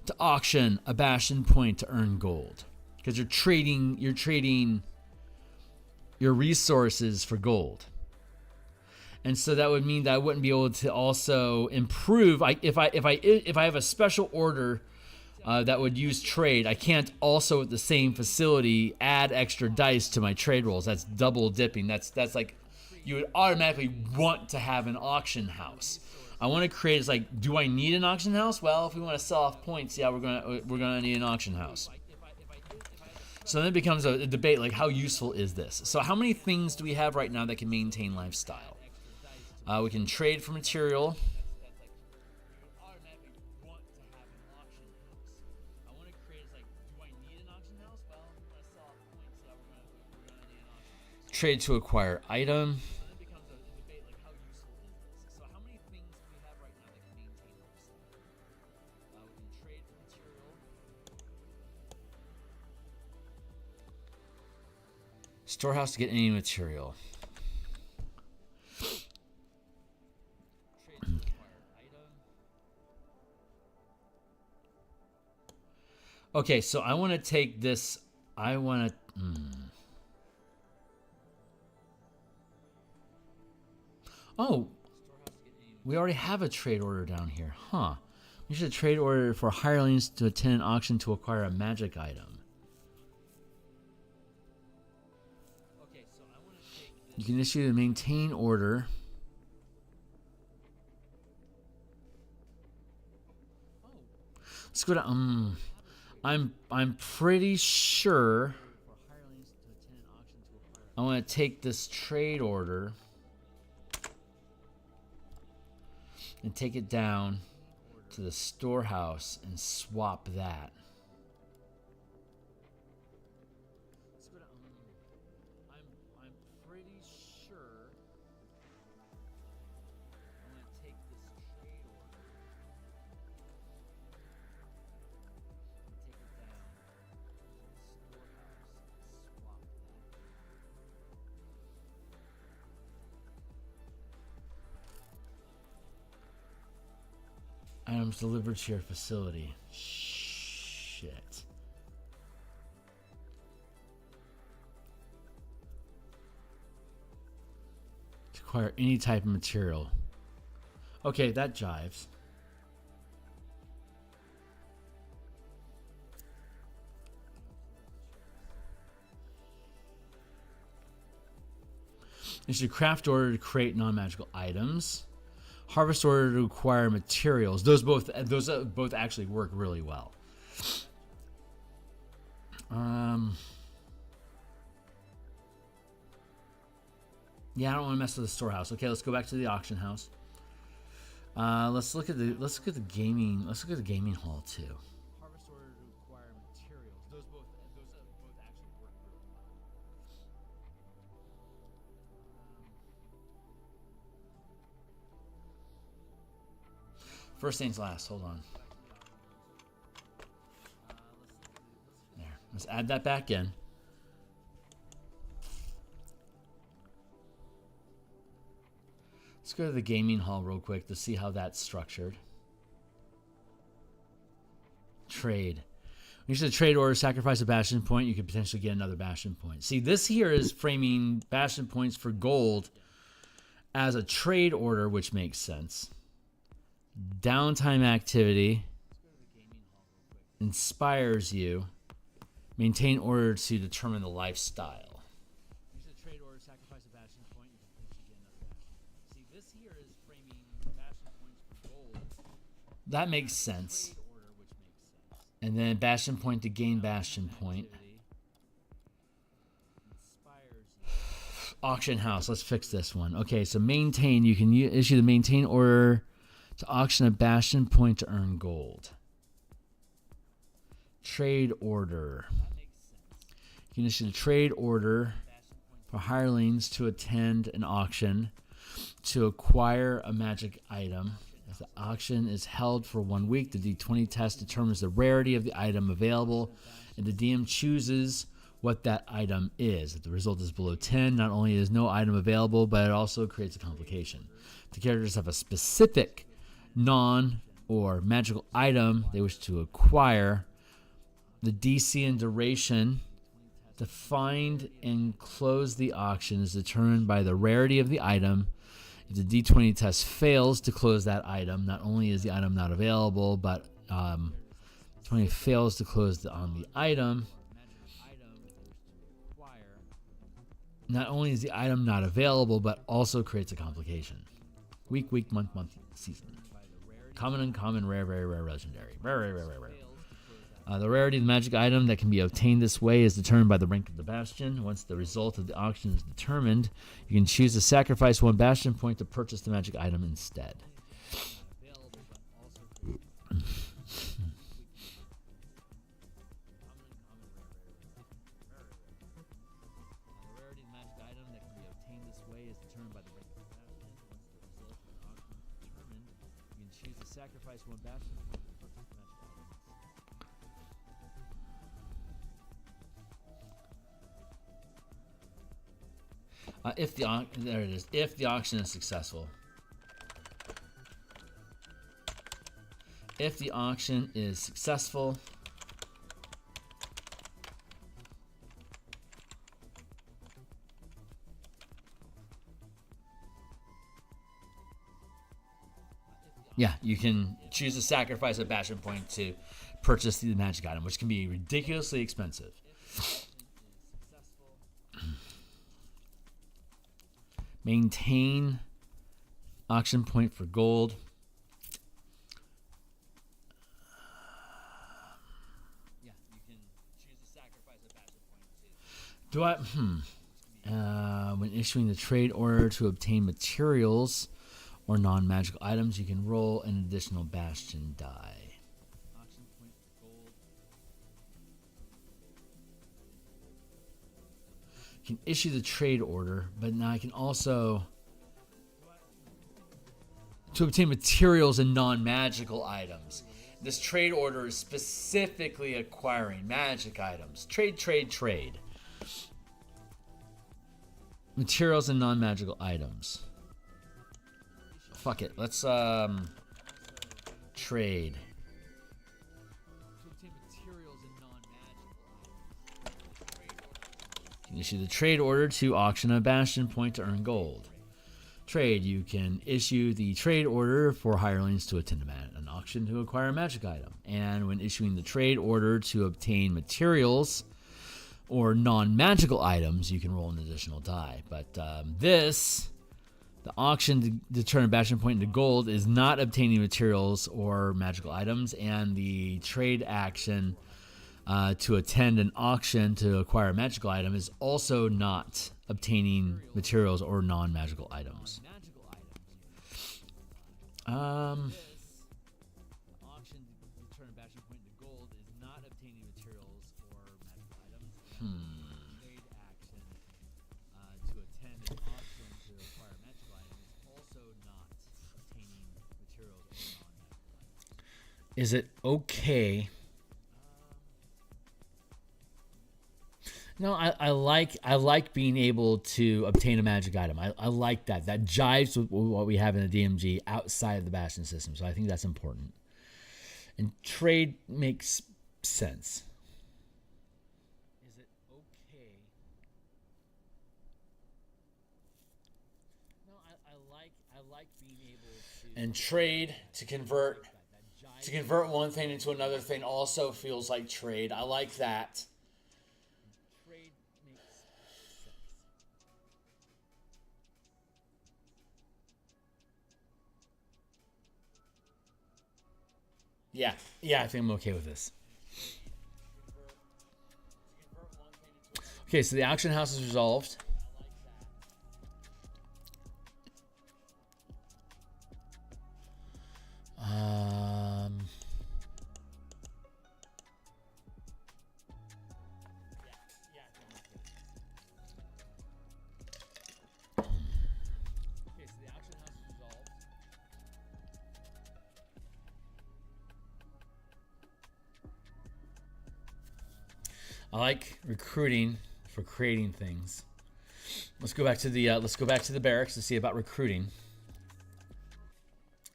to auction a bastion point to earn gold. Because you're trading your resources for gold. And so that would mean that I wouldn't be able to also improve. If I have a special order that would use trade, I can't also at the same facility add extra dice to my trade rolls. That's double dipping. That's like you would automatically want to have an auction house. I want to create is like, do I need an auction house? Well, if we want to sell off points, yeah, we're gonna need an auction house. So then it becomes a debate, like how useful is this? So how many things do we have right now that can maintain lifestyle? We can trade for material. Trade to acquire item. Storehouse to get any material. Okay, so I want to take this. I want to. Oh, we already have a trade order down here, huh? We should trade order for hirelings to attend an auction to acquire a magic item. You can issue a maintain order. Let's go to I'm pretty sure I want to take this trade order and take it down to the storehouse and swap that. I'm pretty sure I'm going to take this trade order and take it down to the storehouse and swap that. Items delivered to your facility. Shit. To acquire any type of material. Okay, that jives. Issue craft order to create non-magical items. Harvest order to acquire materials. Those both actually work really well. Yeah, I don't want to mess with the storehouse. Okay, let's go back to the auction house. Let's look at the gaming hall too. Harvest order to acquire materials. Those both actually work really well. First things last. Hold on. There. Let's add that back in. Let's go to the gaming hall real quick to see how that's structured. Trade. When you should trade order, sacrifice a bastion point, you could potentially get another bastion point. See, this here is framing bastion points for gold as a trade order, which makes sense. Downtime activity inspires you. Maintain order to determine the lifestyle. You should trade order, sacrifice a bastion point, you can potentially get another bastion. See, this here is framing bastion points for gold. That makes sense. And then bastion point to gain bastion point. Auction house. Let's fix this one. Okay, so maintain. You can issue the maintain order to auction a bastion point to earn gold. Trade order. You can issue a trade order for hirelings to attend an auction to acquire a magic item. If the auction is held for 1 week, the D20 test determines the rarity of the item available, and the DM chooses what that item is. If the result is below 10, not only is no item available, but it also creates a complication. If the characters have a specific non or magical item they wish to acquire, the DC and duration to find and close the auction is determined by the rarity of the item If the D20 test fails to close that item, not only is the item not available, but 20 fails to close on the item. Not only is the item not available, but also creates a complication. Week, month, season. Common, uncommon, rare, very rare, legendary. Rare. The rarity of the magic item that can be obtained this way is determined by the rank of the bastion. Once the result of the auction is determined, you can choose to sacrifice 1 bastion point to purchase the magic item instead. Sacrifice 1 bastion point to purchase the magic items. There it is. If the auction is successful. If the auction is successful, yeah, you can choose to sacrifice a bastion point to purchase the magic item, which can be ridiculously expensive. Maintain auction point for gold. Yeah, you can choose to sacrifice a bastion point too. When issuing the trade order to obtain materials or non-magical items, you can roll an additional bastion die. Auction point for gold. You can issue the trade order, but now I can also to obtain materials and non-magical items. This trade order is specifically acquiring magic items. Trade. Materials and non-magical items. Fuck it. Let's trade. You can issue the trade order to auction a bastion point to earn gold. Trade. You can issue the trade order for hirelings to attend an auction to acquire a magic item. And when issuing the trade order to obtain materials or non-magical items, you can roll an additional die. But the auction to turn a bastion point into gold is not obtaining materials or magical items, and the trade action to attend an auction to acquire a magical item is also not obtaining materials or non-magical items. Is it okay? No, I like being able to obtain a magic item. I like that. That jives with what we have in the DMG outside of the Bastion system. So I think that's important. And trade makes sense. Is it okay? No, I like being able to. And trade to convert one thing into another thing also feels like trade. I like that. Yeah, I think I'm okay with this. Okay, so the auction house is resolved. I like recruiting for creating things. Let's go back to the barracks to see about recruiting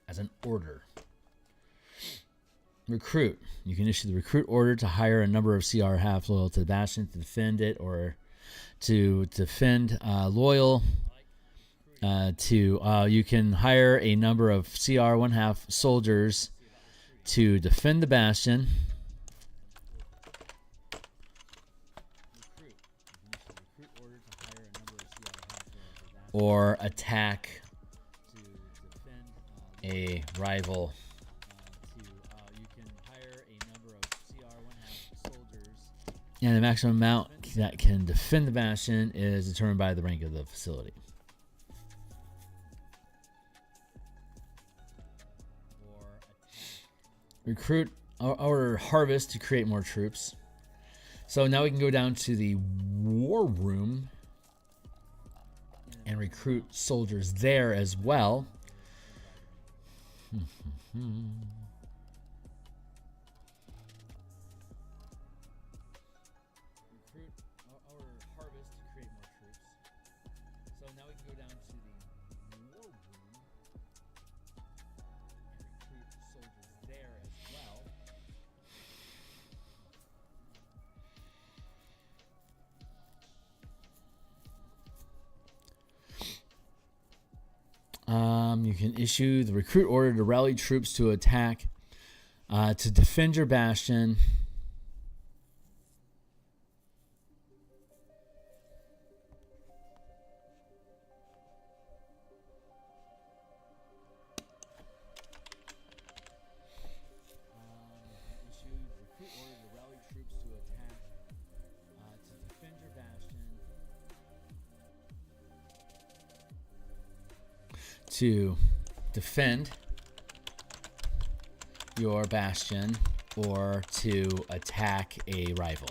as an order. Recruit. You can issue the recruit order to hire a number of CR half loyal to the Bastion to defend it, or to defend loyal You can hire a number of CR 1/2 soldiers to defend the bastion. Or attack a rival. And the maximum amount that can defend the bastion is determined by the rank of the facility. Recruit or harvest to create more troops. So now we can go down to the war room and recruit soldiers there as well. You can issue the recruit order to rally troops to attack, to defend your bastion. To defend your bastion or to attack a rival.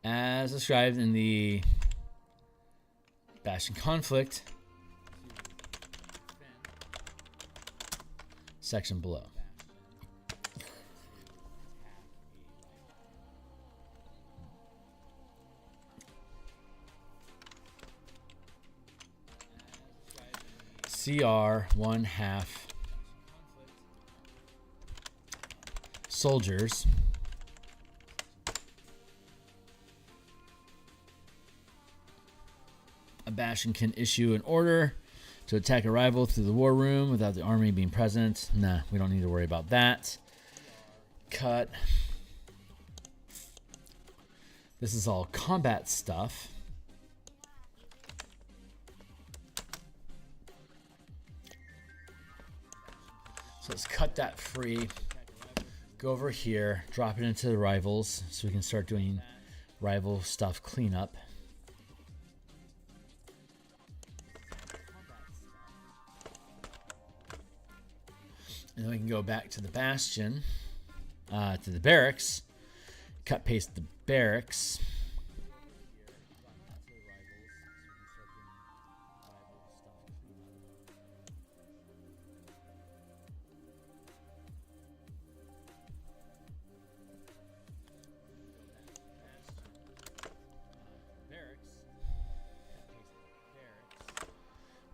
As described in the Bastion conflict section below. CR 1/2 soldiers a bastion can issue an order to attack a rival through the war room without the army being present. Nah, we don't need to worry about that. Cut. This is all combat stuff. So let's cut that free. Go over here, drop it into the rivals so we can start doing rival stuff cleanup. And then we can go back to the bastion, to the barracks, cut paste the barracks.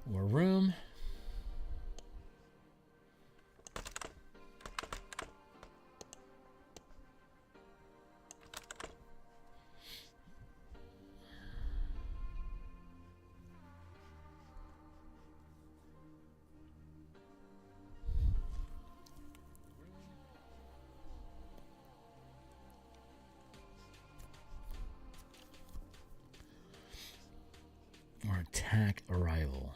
War room. Or attack a rival.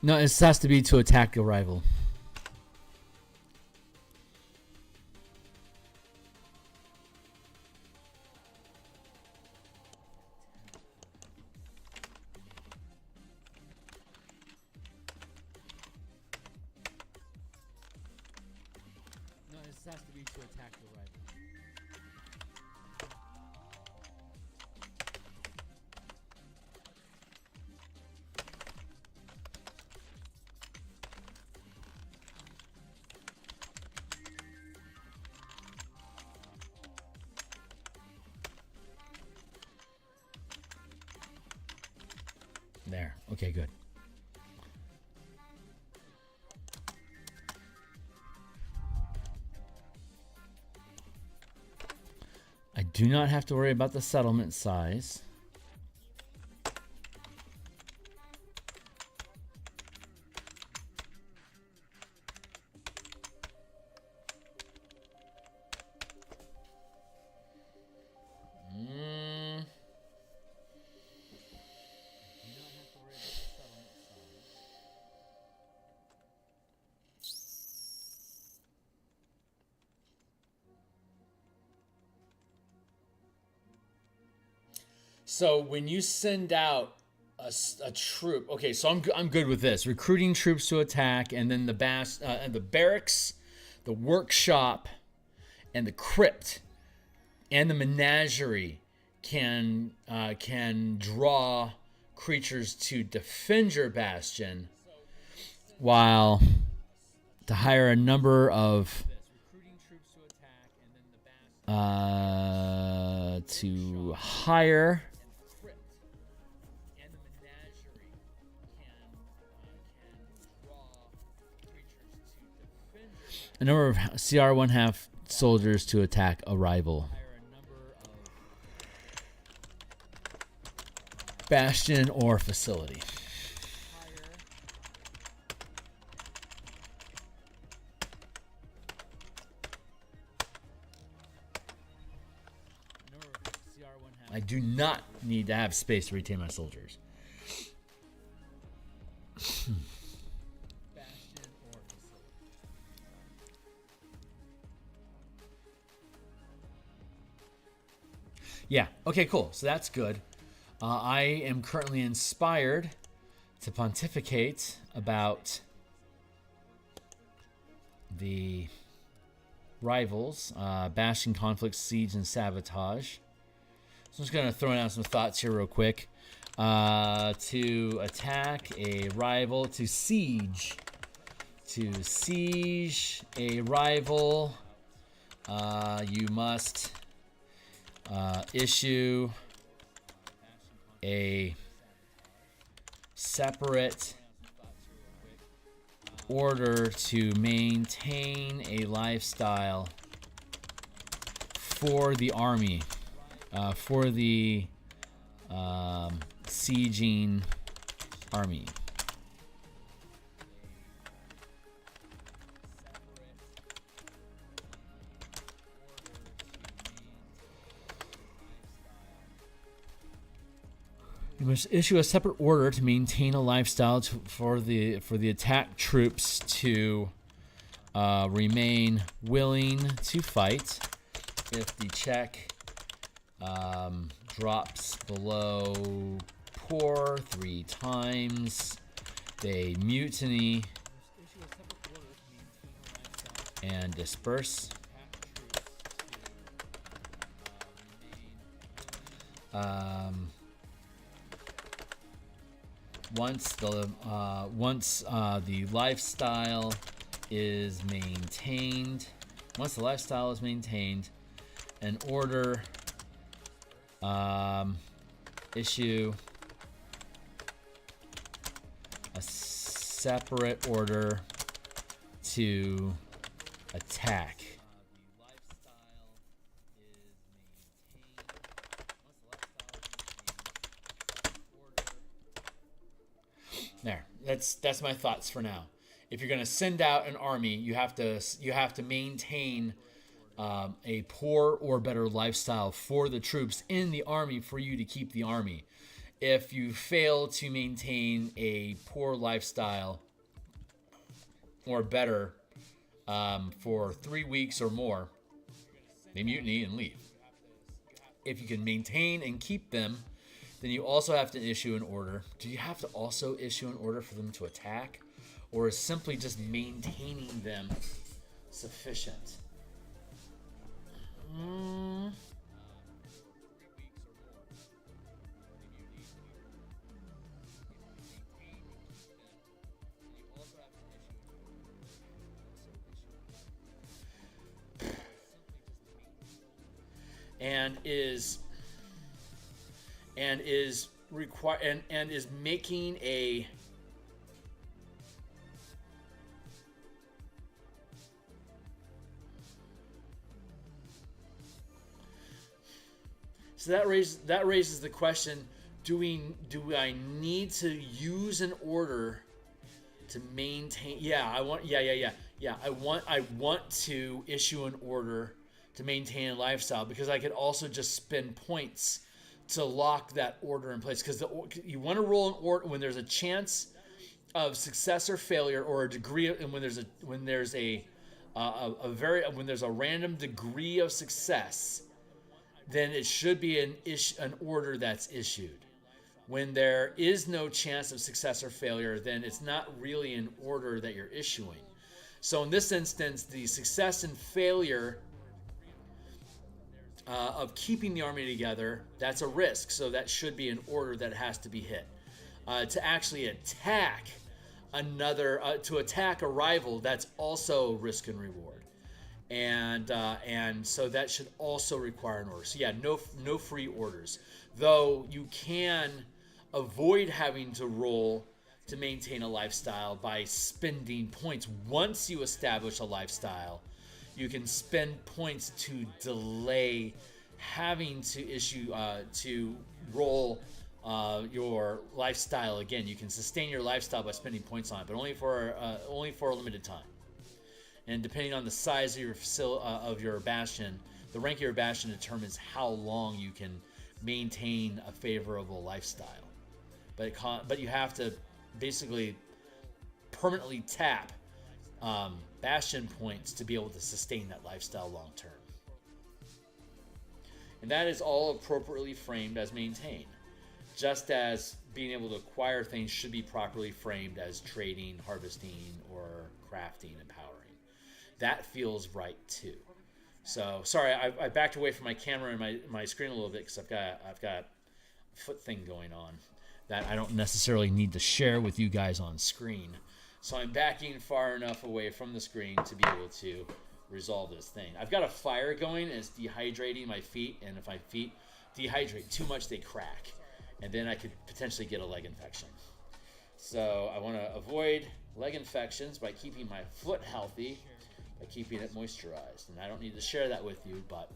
No, it has to be to attack a rival. No, it has to be to attack the rival. There. Okay, good. do not have to worry about the settlement size. So when you send out a troop, okay, so I'm good with this. Recruiting troops to attack, and then the barracks, the workshop, and the crypt, and the menagerie can draw creatures to defend your bastion, while to hire a number of to hire a number of CR1 soldiers to attack a rival bastion or facility. I do not need to have space to retain my soldiers. Yeah, okay, cool. So that's good. I am currently inspired to pontificate about the rivals, Bastion, Conflict, Siege, and Sabotage. So I'm just going to throw out some thoughts here real quick. To attack a rival, to siege a rival, you must issue a separate order to maintain a lifestyle for the army, for the sieging army. You must issue a separate order to maintain a lifestyle for the attack troops to remain willing to fight. If the check drops below poor 3 times, they mutiny and disperse. Once the lifestyle is maintained, an order issue a separate order to attack. There. That's my thoughts for now. If you're going to send out an army, you have to maintain a poor or better lifestyle for the troops in the army for you to keep the army. If you fail to maintain a poor lifestyle or better for 3 weeks or more, they mutiny and leave. If you can maintain and keep them, then you also have to issue an order. Do you have to also issue an order for them to attack? Or is simply just maintaining them sufficient? And is making a So that raises the question: do I need to use an order to maintain? Yeah, I want. Yeah. I want to issue an order to maintain a lifestyle, because I could also just spend points to lock that order in place. Because you want to roll an order when there's a chance of success or failure, or a degree, and when there's a random degree of success, then it should be an order that's issued. When there is no chance of success or failure, then it's not really an order that you're issuing. So in this instance, the success and failure of keeping the army together, that's a risk. So that should be an order that has to be hit. To actually attack to attack a rival, that's also risk and reward. And so that should also require an order. So yeah, no free orders. Though you can avoid having to roll to maintain a lifestyle by spending points. Once you establish a lifestyle, you can spend points to delay having to issue to roll your lifestyle again. You can sustain your lifestyle by spending points on it, but only for a limited time. And depending on the size of your bastion, the rank of your bastion determines how long you can maintain a favorable lifestyle. But you have to basically permanently tap bastion points to be able to sustain that lifestyle long term. And that is all appropriately framed as maintain. Just as being able to acquire things should be properly framed as trading, harvesting, or crafting and powering. That feels right too. So sorry, I backed away from my camera and my screen a little bit because I've got a foot thing going on that I don't necessarily need to share with you guys on screen. So I'm backing far enough away from the screen to be able to resolve this thing. I've got a fire going, and it's dehydrating my feet, and if my feet dehydrate too much, they crack, and then I could potentially get a leg infection. So I want to avoid leg infections by keeping my foot healthy, by keeping it moisturized. And I don't need to share that with you, but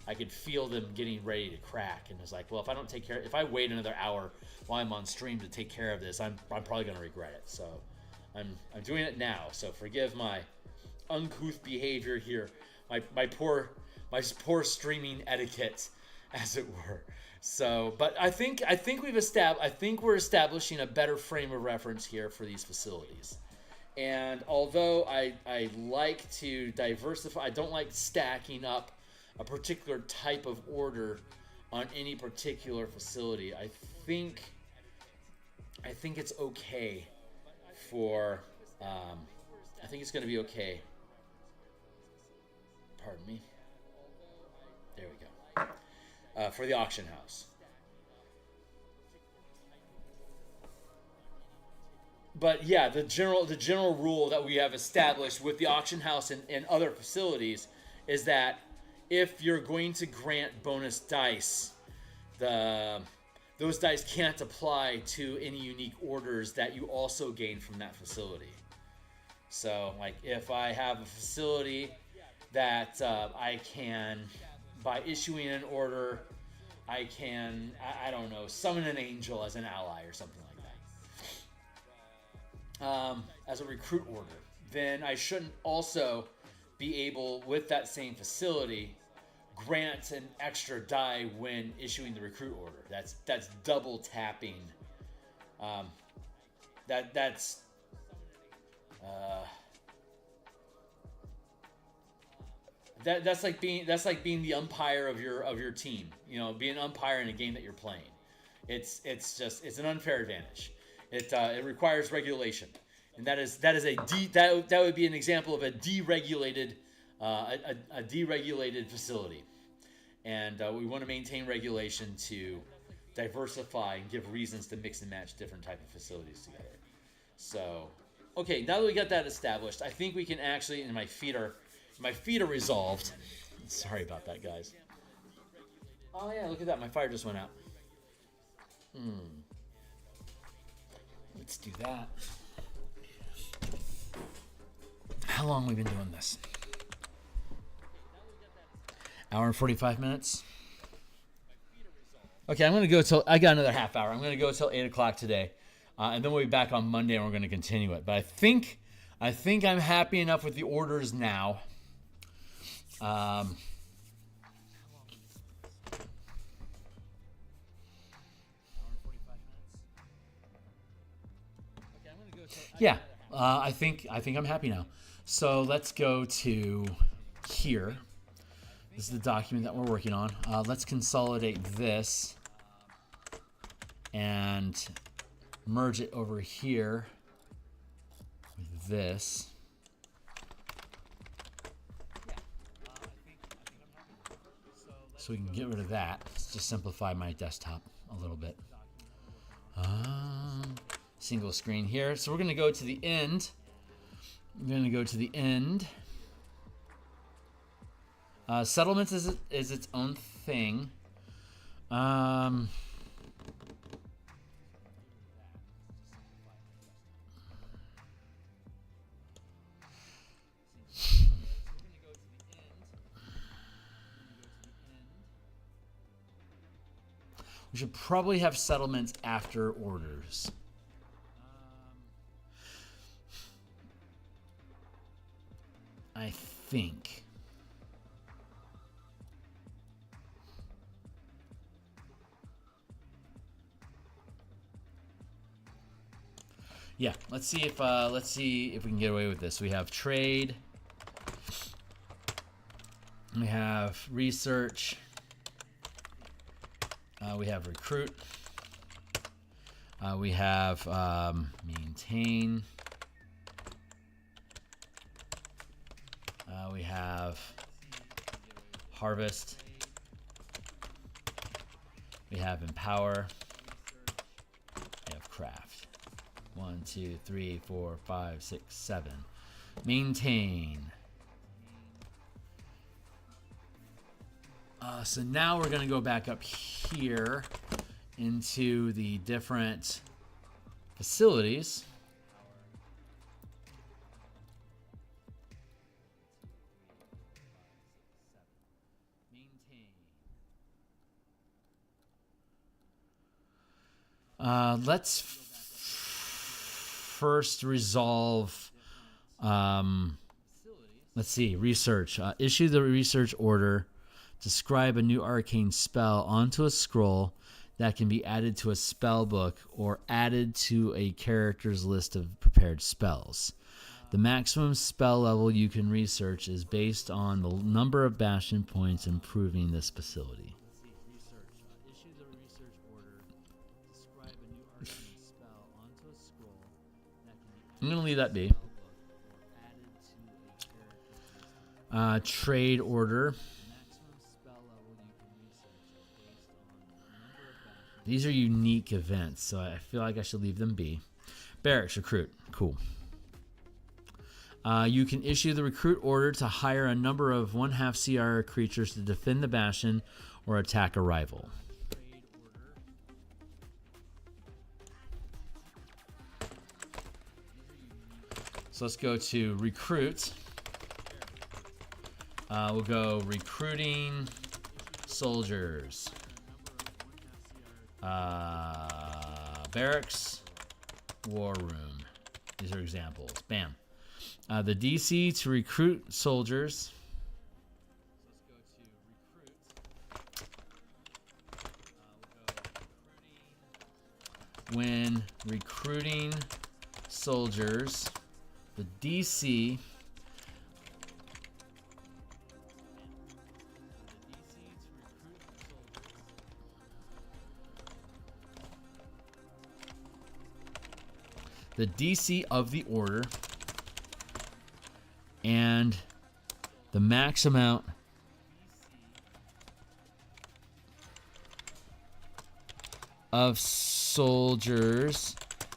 I could feel them getting ready to crack, and it's like, well, if I wait another hour while I'm on stream to take care of this, I'm probably going to regret it. So I'm doing it now. So forgive my uncouth behavior here, my poor streaming etiquette, as it were. So, but I think we're establishing a better frame of reference here for these facilities. And although I like to diversify, I don't like stacking up a particular type of order on any particular facility. I think it's okay for I think it's going to be okay. Pardon me. There we go. For the auction house. But yeah, the general rule that we have established with the auction house and other facilities is that if you're going to grant bonus dice, those dice can't apply to any unique orders that you also gain from that facility. So, like, if I have a facility that I can, by issuing an order, I can, I don't know, summon an angel as an ally or something like that, as a recruit order, then I shouldn't also be able, with that same facility, grant an extra die when issuing the recruit order. That's double tapping. That's like being the umpire of your team. You know, being an umpire in a game that you're playing. It's an unfair advantage. It requires regulation, and that would be an example of a deregulated facility. And we want to maintain regulation to diversify and give reasons to mix and match different type of facilities together. So, okay, now that we got that established, I think we can actually, and my feet are resolved. Sorry about that, guys. Oh yeah, look at that, my fire just went out. Let's do that. How long have we been doing this? Hour and 45 minutes. Okay, I'm going to go till, I got another half hour. I'm going to go till 8 o'clock today. And then we'll be back on Monday and we're going to continue it. But I think I'm happy enough with the orders now. Yeah, I think I'm happy now. So let's go to here. This is the document that we're working on. Let's consolidate this and merge it over here with this. So we can get rid of that. Let's just simplify my desktop a little bit. Single screen here. So we're going to go to the end. I'm going to go to the end. Settlements is its own thing. We should probably have settlements after orders. I think. Yeah, let's see if we can get away with this. We have trade. We have research. We have recruit. We have maintain. We have harvest. We have empower. We have craft. 1, 2, 3, 4, 5, 6, 7. Maintain. So now we're going to go back up here into the different facilities. Let's first resolve. Let's see. Research. Issue the research order. Describe a new arcane spell onto a scroll that can be added to a spell book or added to a character's list of prepared spells. The maximum spell level you can research is based on the number of bastion points improving this facility. I'm going to leave that be. Trade order. These are unique events, so I feel like I should leave them be. Barracks recruit. Cool. You can issue the recruit order to hire a number of 1/2 CR creatures to defend the bastion or attack a rival. So let's go to recruit. We'll go recruiting soldiers. Barracks, war room. These are examples. Bam. The DC to recruit soldiers. When recruiting soldiers, the DC of the order and the max amount of soldiers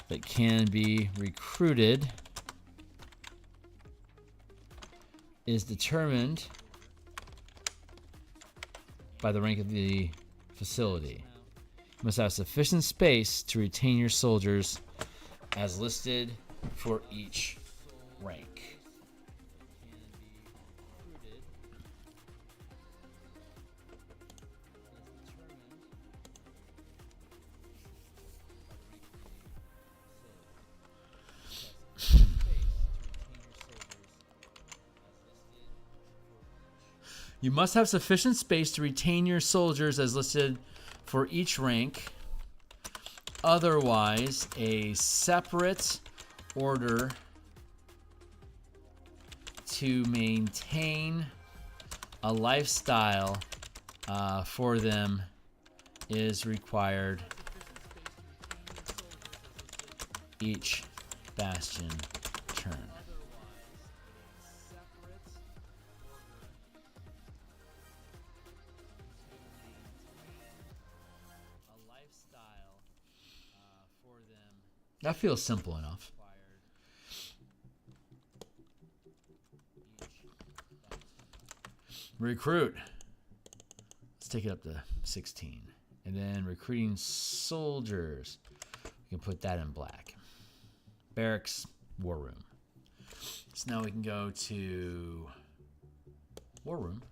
that can be recruited is determined by the rank of the facility. You must have sufficient space to retain your soldiers as listed for each rank. You must have sufficient space to retain your soldiers as listed for each rank. Otherwise, a separate order to maintain a lifestyle for them is required each bastion turn. That feels simple enough. Recruit. Let's take it up to 16. And then recruiting soldiers. We can put that in black. Barracks, war room. So now we can go to war room.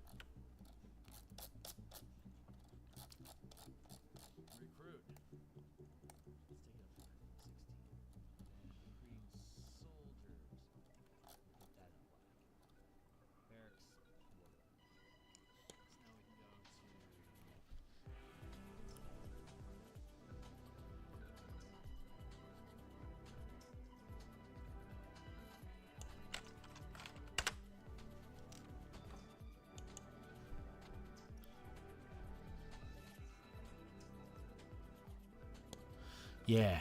Yeah.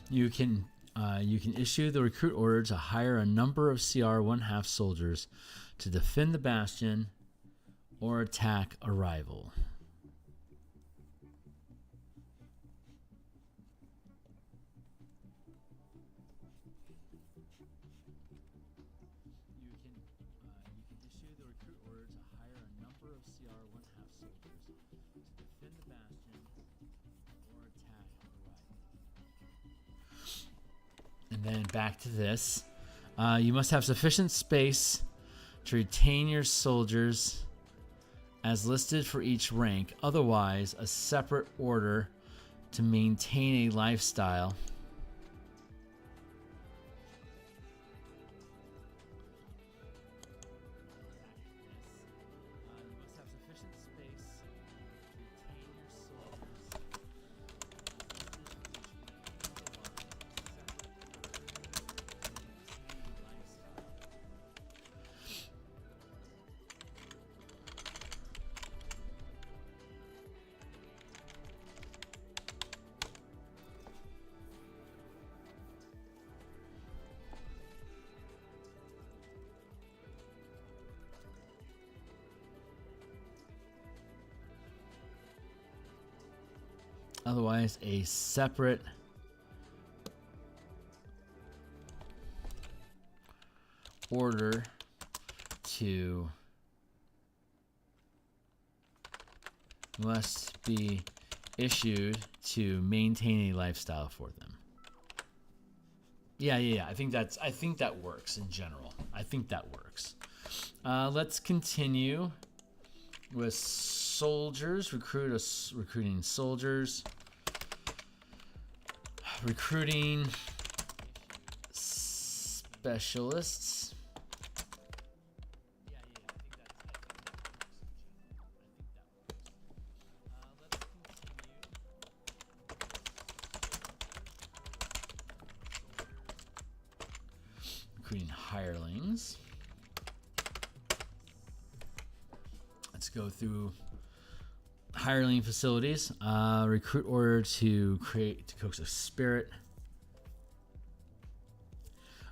You can issue the recruit order to hire a number of CR 1/2 soldiers to defend the bastion or attack a rival. And then back to this. You must have sufficient space to retain your soldiers as listed for each rank. Otherwise, a separate order to maintain a lifestyle. Otherwise, a separate order to must be issued to maintain a lifestyle for them. Yeah. I think that works in general. I think that works. Let's continue with soldiers. Recruiting soldiers. Recruiting specialists. Recruiting hirelings. Let's go through hireling facilities. Recruit order to coax a spirit.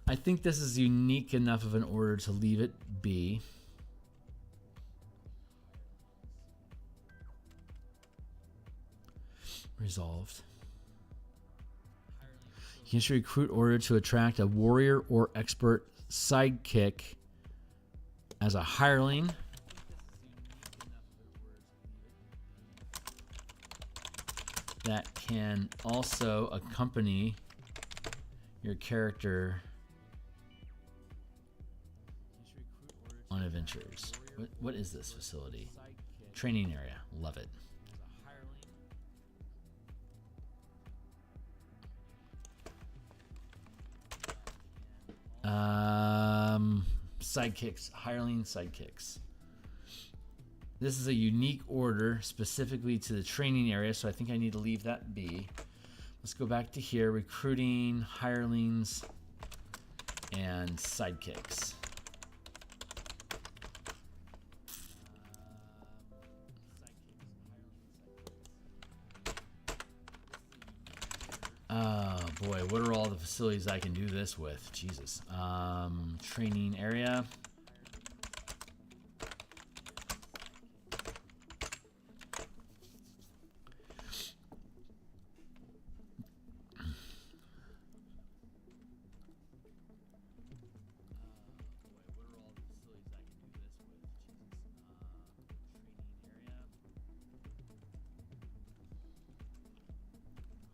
I think this is unique enough of an order to leave it be. Resolved. You can issue a recruit order to attract a warrior or expert sidekick as a hireling. That can also accompany your character on adventures. What is this facility? Training area. Love it. Sidekicks, hireling sidekicks. This is a unique order specifically to the training area, so I think I need to leave that be. Let's go back to here, recruiting, hirelings, and sidekicks. Oh boy, what are all the facilities I can do this with? Jesus. Training area.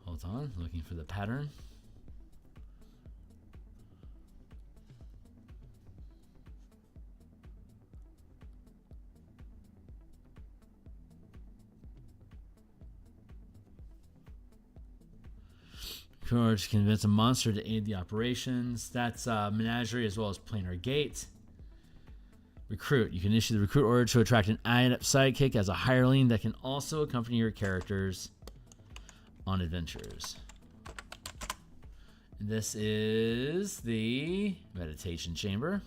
Hold on, looking for the pattern. Courage, convince a monster to aid the operations. That's Menagerie as well as Planar Gate. Recruit. You can issue the recruit order to attract an adept sidekick as a hireling that can also accompany your characters on adventures. This is the meditation chamber.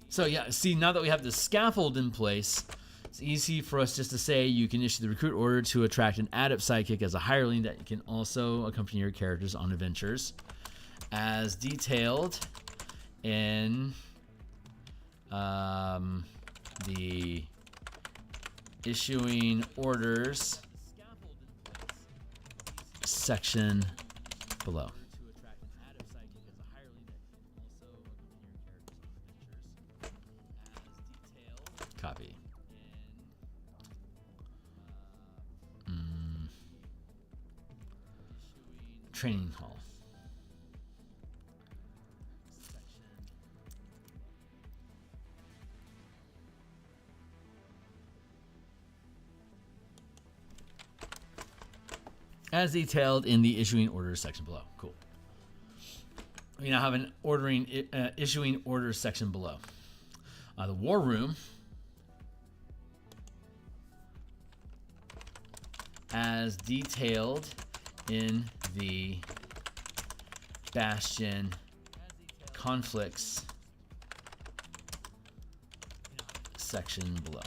So yeah, see, now that we have the scaffold in place, it's easy for us just to say you can issue the recruit order to attract an adept sidekick as a hireling that can also accompany your characters on adventures, as detailed in the issuing orders section below. Copy. Training hall. As detailed in the issuing orders section below. Cool. We now have an issuing orders section below. The war room, as detailed in the Bastion conflicts section below.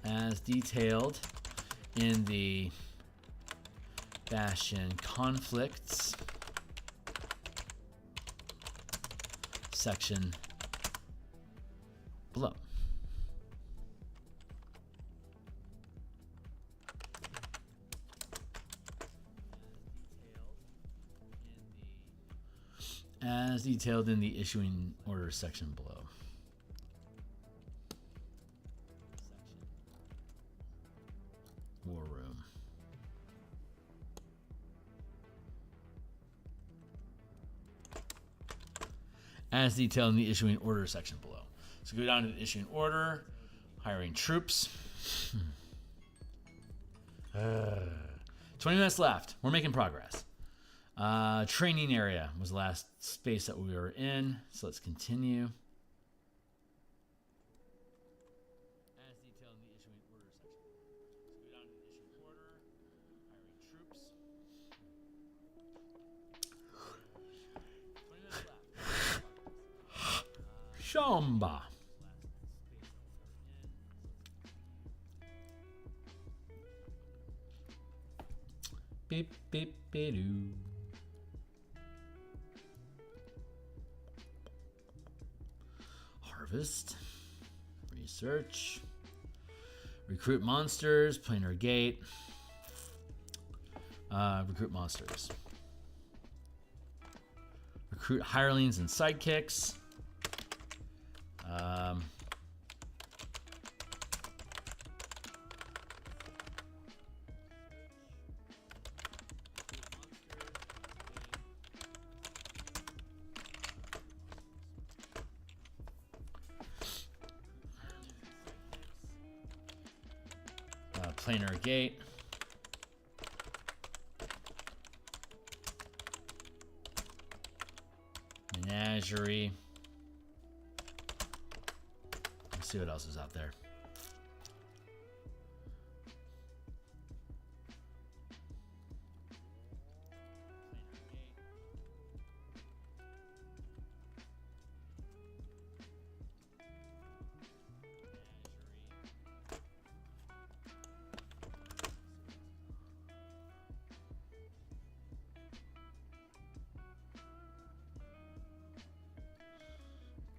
As detailed in the Bastion conflicts section below. As detailed in the issuing order section below. War room. As detailed in the issuing order section below. So go down to the issuing order, hiring troops. 20 minutes left. We're making progress. Training area was the last space that we were in. So let's continue. As detailed in the issuing order section. So go down to the issuing order, hiring troops. 20 minutes left. Shamba. Beep, beep, beep-doo. Harvest. Research. Recruit monsters. Planar Gate. Recruit monsters. Recruit hirelings and sidekicks. Planar Gate. Menagerie. Let's see what else is out there.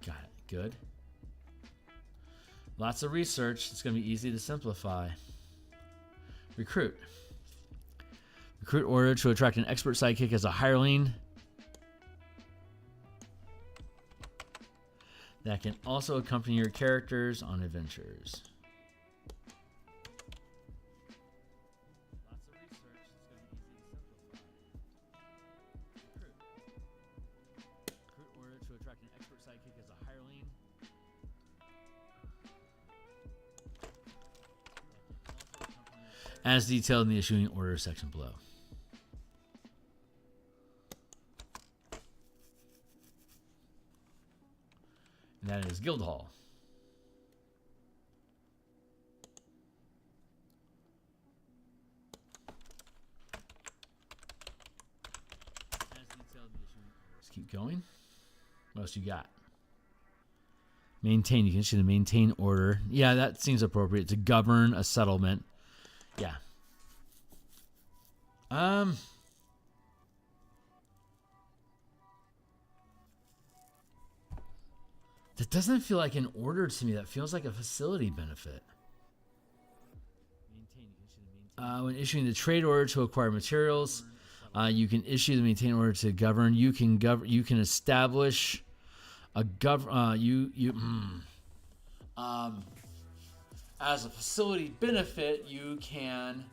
Got it. Good. Lots of research. It's going to be easy to simplify. Recruit. Recruit order to attract an expert sidekick as a hireling that can also accompany your characters on adventures. As detailed in the issuing order section below. And that is Guild Hall. Let's keep going. What else you got? Maintain. You can issue the maintain order. Yeah, that seems appropriate to govern a settlement. Yeah. That doesn't feel like an order to me. That feels like a facility benefit. When issuing the trade order to acquire materials, you can issue the maintain order to govern. You can establish a as a facility benefit, you can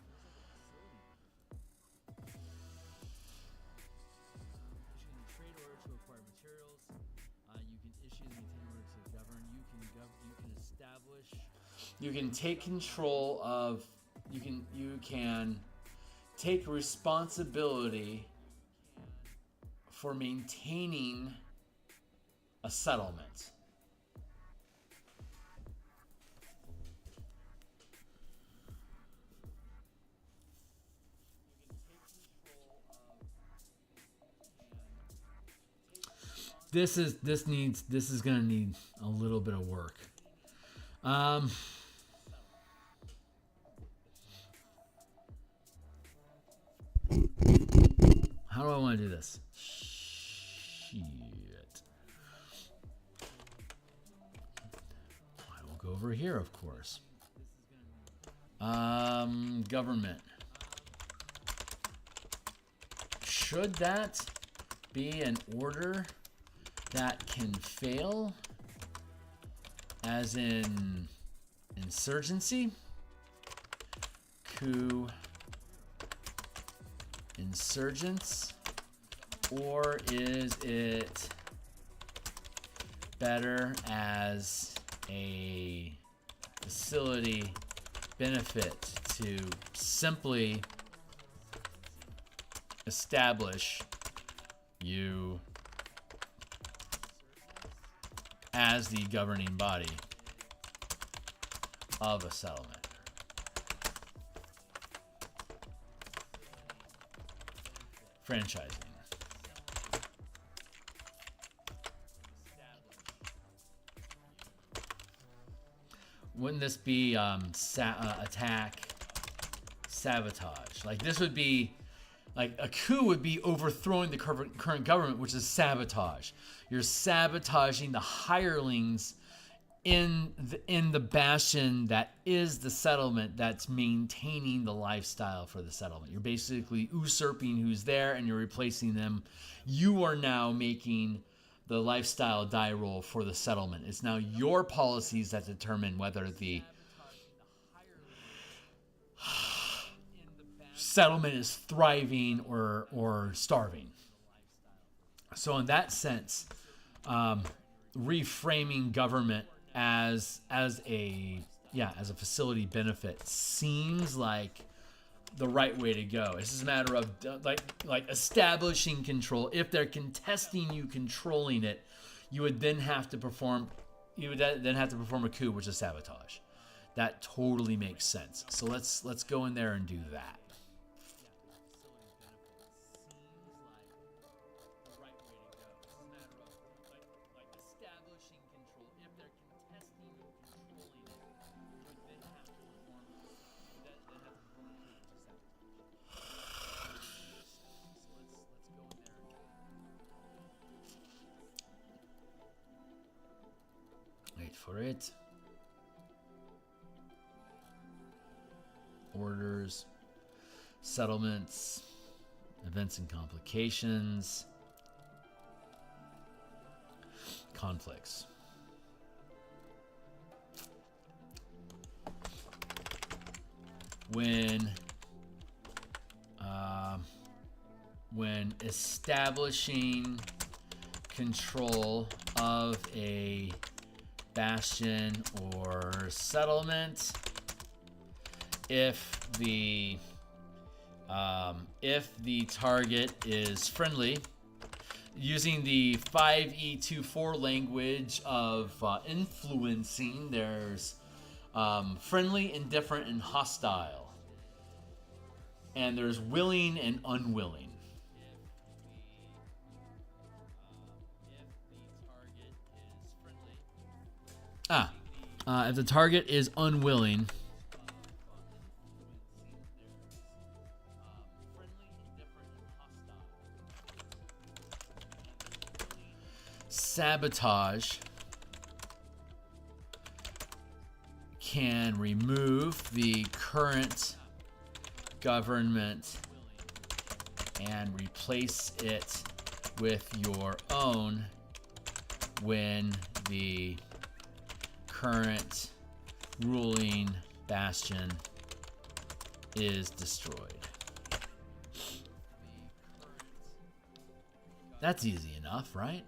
you can take control of you can take responsibility for maintaining a settlement. This is gonna need a little bit of work. How do I want to do this? Shit. I will go over here, of course. Government. Should that be an order that can fail, as in insurgency, coup, insurgents, or is it better as a facility benefit to simply establish you as the governing body of a settlement? Franchising. Wouldn't this be attack, sabotage? Like this would be, like a coup would be overthrowing the current government, which is sabotage. You're sabotaging the hirelings in the bastion that is the settlement that's maintaining the lifestyle for the settlement. You're basically usurping who's there and you're replacing them. You are now making the lifestyle die roll for the settlement. It's now your policies that determine whether the settlement is thriving or starving. So in that sense, reframing government as a facility benefit seems like the right way to go. It's just a matter of like establishing control. If they're contesting you controlling it, you would then have to perform a coup, which is sabotage. That totally makes sense. So let's go in there and do that. Wait for it. Orders, settlements, events and complications, conflicts. When establishing control of a bastion or settlement, if the target is friendly, using the 5e24 language of influencing, there's friendly, indifferent, and hostile, and there's willing and unwilling. If the target is unwilling, sabotage can remove the current government and replace it with your own when the current ruling bastion is destroyed. That's easy enough, right?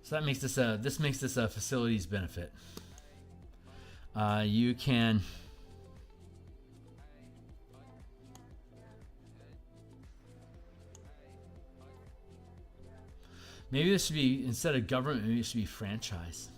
So that makes this a facilities benefit. You can maybe this should be, instead of government, maybe it should be franchise.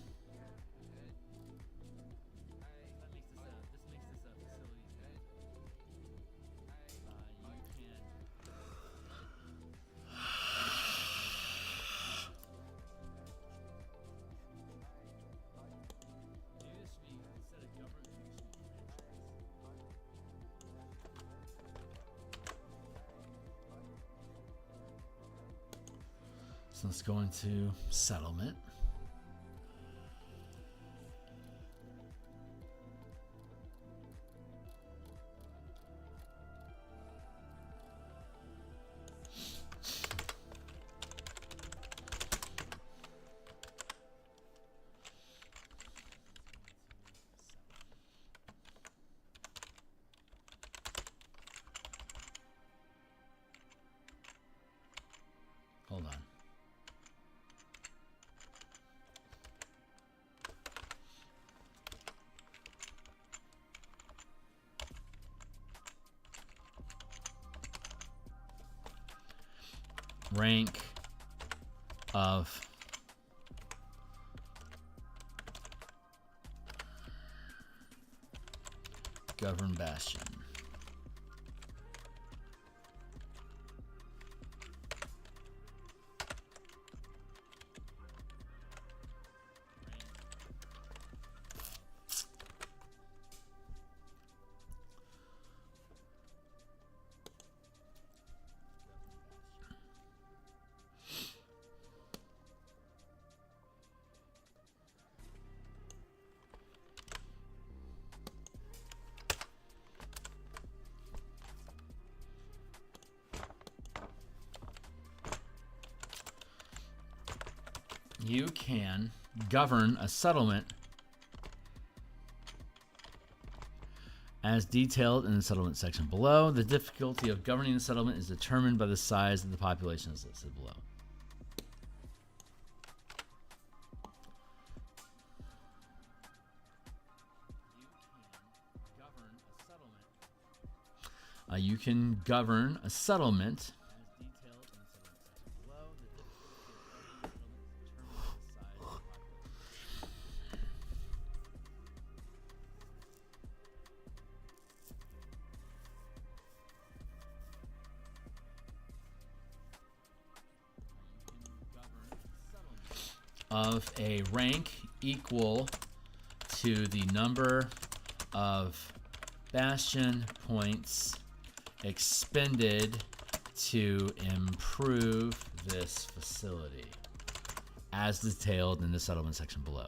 So let's go into settlement. Hold on. Rank of Govern Bastion. you can govern a settlement as detailed in the settlement section below. The difficulty of governing the settlement is determined by the size of the population as listed below. You can govern a settlement of a rank equal to the number of bastion points expended to improve this facility, as detailed in the settlement section below.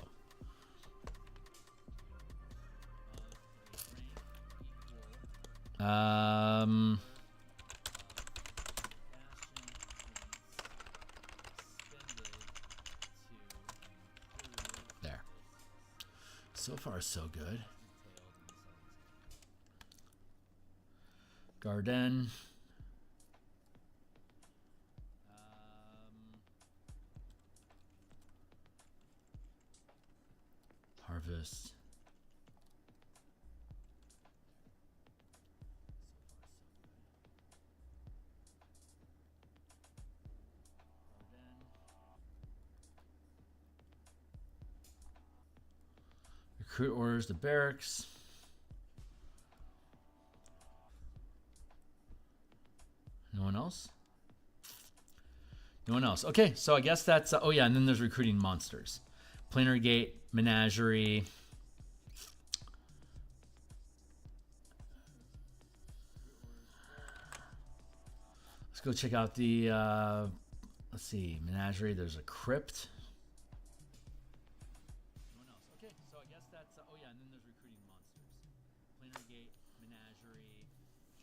There. So far, so good. Garden. Harvest. Recruit orders to barracks. No one else? No one else. Okay, so I guess that's... oh, yeah, and then there's recruiting monsters. Planar Gate, Menagerie. Let's go check out the... let's see, Menagerie. There's a Crypt. No one else. Okay, so I guess that's... oh, yeah, and then there's recruiting monsters. Planar Gate, Menagerie.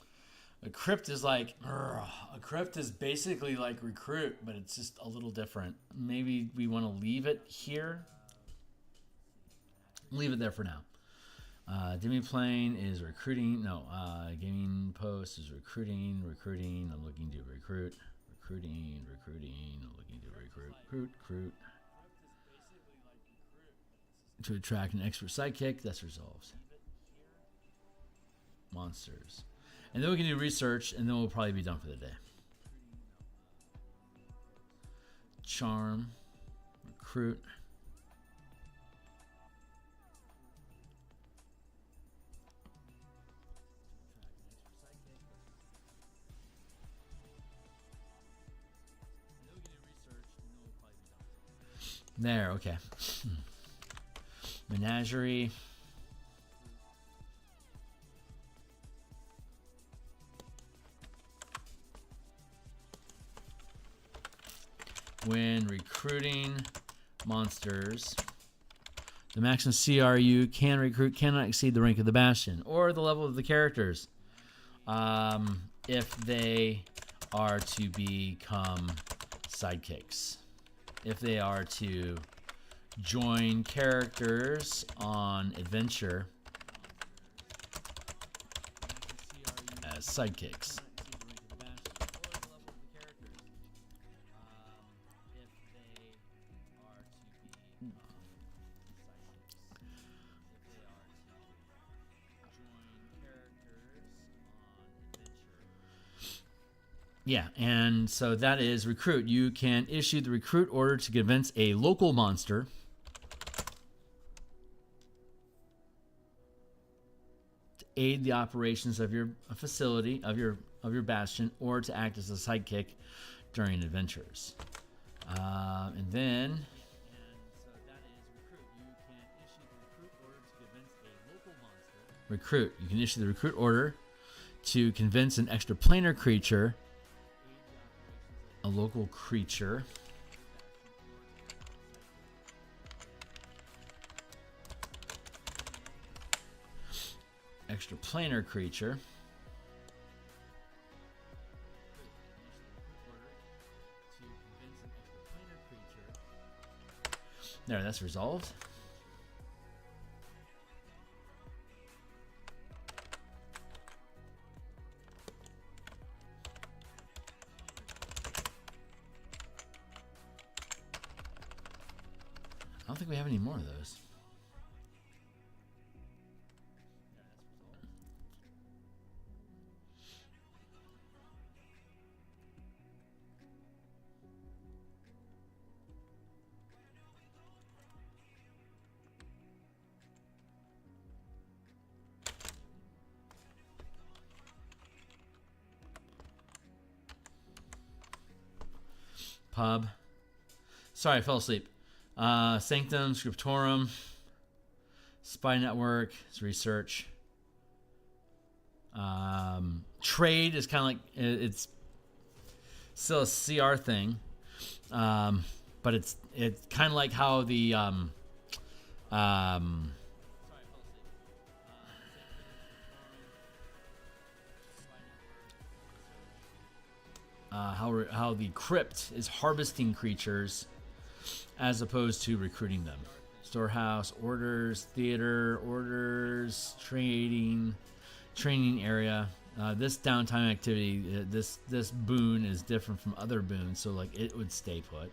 A Crypt is like... a Crypt is basically like Recruit, but it's just a little different. Maybe we want to leave it here. Leave it there for now. Demiplane is recruiting. No, Gaming Post is recruiting. I'm looking to recruit. Recruiting. I'm looking to recruit. To attract an expert sidekick. That's resolved. Monsters. And then we can do research, and then we'll probably be done for the day. Charm. Recruit. There, okay. Menagerie. When recruiting monsters, the maximum CR you can recruit cannot exceed the rank of the Bastion or the level of the characters. If they are to become sidekicks. If they are to join characters on adventure as sidekicks. Yeah, and so that is recruit. You can issue the recruit order to convince a local monster to aid the operations of your facility, of your bastion, or to act as a sidekick during adventures. And then recruit. You can issue the recruit order to convince an extraplanar creature, a local creature, extraplanar creature, There, that's resolved. I don't think we have any more of those. Pub. Sorry, I fell asleep. Sanctum, Scriptorum, Spy Network, research. Trade is kind of like, it's still a CR thing, but it's kind of like how the how the crypt is harvesting creatures as opposed to recruiting them. Storehouse, orders, theater, orders, training area. This downtime activity, this boon is different from other boons, so like it would stay put.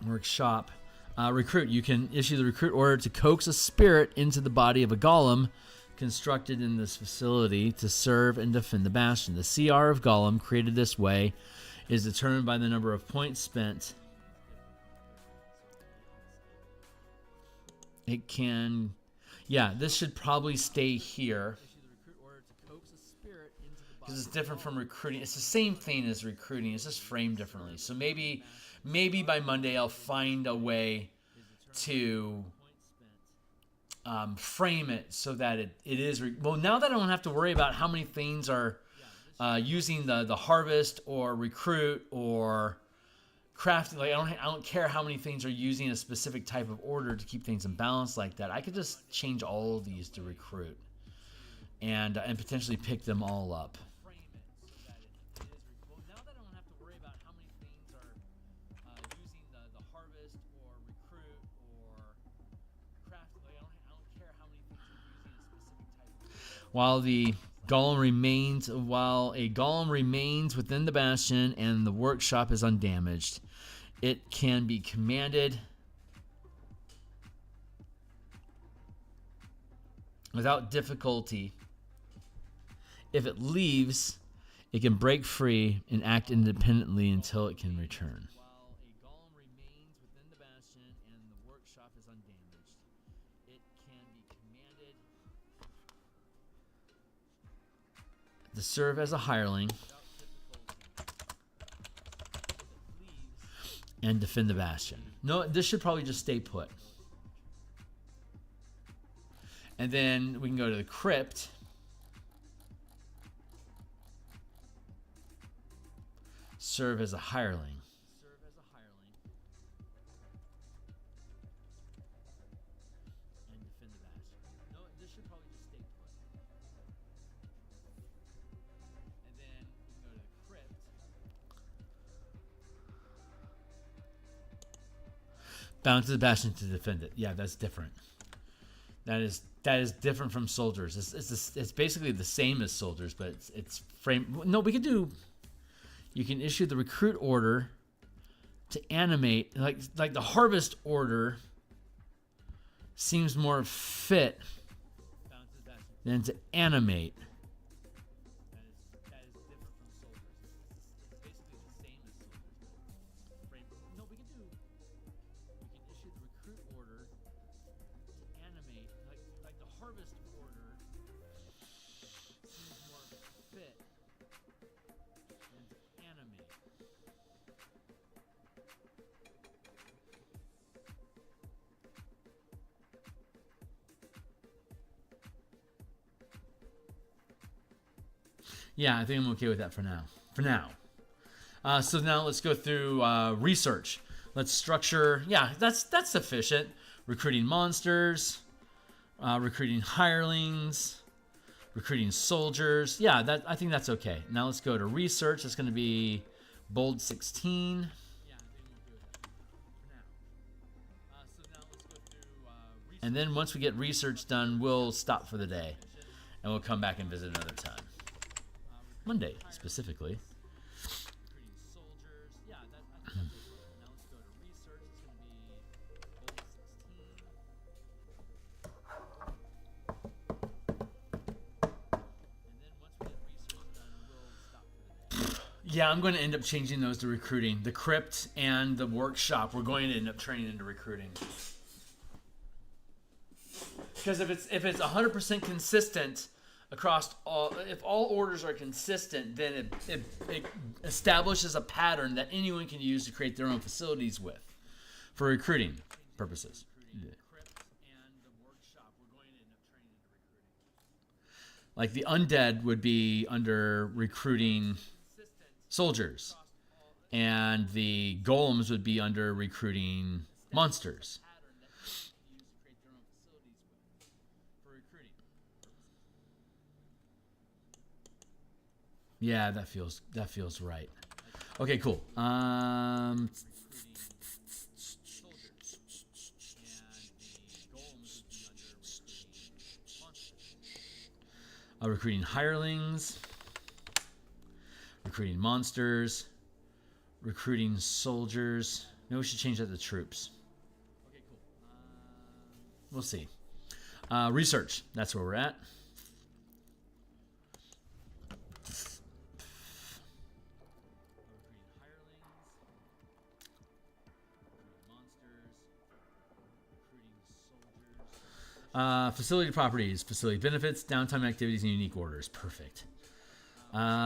Workshop. Recruit. You can issue the recruit order to coax a spirit into the body of a golem constructed in this facility to serve and defend the bastion. The CR of golem created this way is determined by the number of points spent. It can, yeah, this should probably stay here because it's different from recruiting. It's the same thing as recruiting. It's just framed differently. So maybe by Monday I'll find a way to frame it so that it is well. Now that I don't have to worry about how many things are using the harvest or recruit or crafting, like I don't care how many things are using a specific type of order to keep things in balance like that. I could just change all of these to recruit and potentially pick them all up. While a golem remains within the bastion and the workshop is undamaged, it can be commanded without difficulty. If it leaves, it can break free and act independently until it can return. To serve as a hireling and defend the bastion. No, this should probably just stay put. And then we can go to the crypt. Serve as a hireling. Bound to the bastion to defend it. Yeah, that's different. That is different from soldiers. It's basically the same as soldiers, but it's framed. No, we could do. You can issue the recruit order to animate, like the harvest order. Seems more fit than to animate. Yeah, I think I'm okay with that for now. So now let's go through research. Let's structure. Yeah, that's sufficient. Recruiting monsters, recruiting hirelings, recruiting soldiers. Yeah, I think that's okay. Now let's go to research. It's going to be bold 16. And then once we get research done, we'll stop for the day. And we'll come back and visit another time. Monday, specifically. Yeah, I'm going to end up changing those to recruiting. The crypt and the workshop, we're going to end up training into recruiting. Because if it's 100% consistent across all, if all orders are consistent, then it establishes a pattern that anyone can use to create their own facilities with, for recruiting purposes. Yeah. Like the undead would be under recruiting soldiers, and the golems would be under recruiting monsters. Yeah, that feels right. Okay, cool. Recruiting hirelings, recruiting monsters, recruiting soldiers. Maybe we should change that to troops. Okay, cool. We'll see. Research. That's where we're at. Facility properties, facility benefits, downtime activities, and unique orders. Perfect.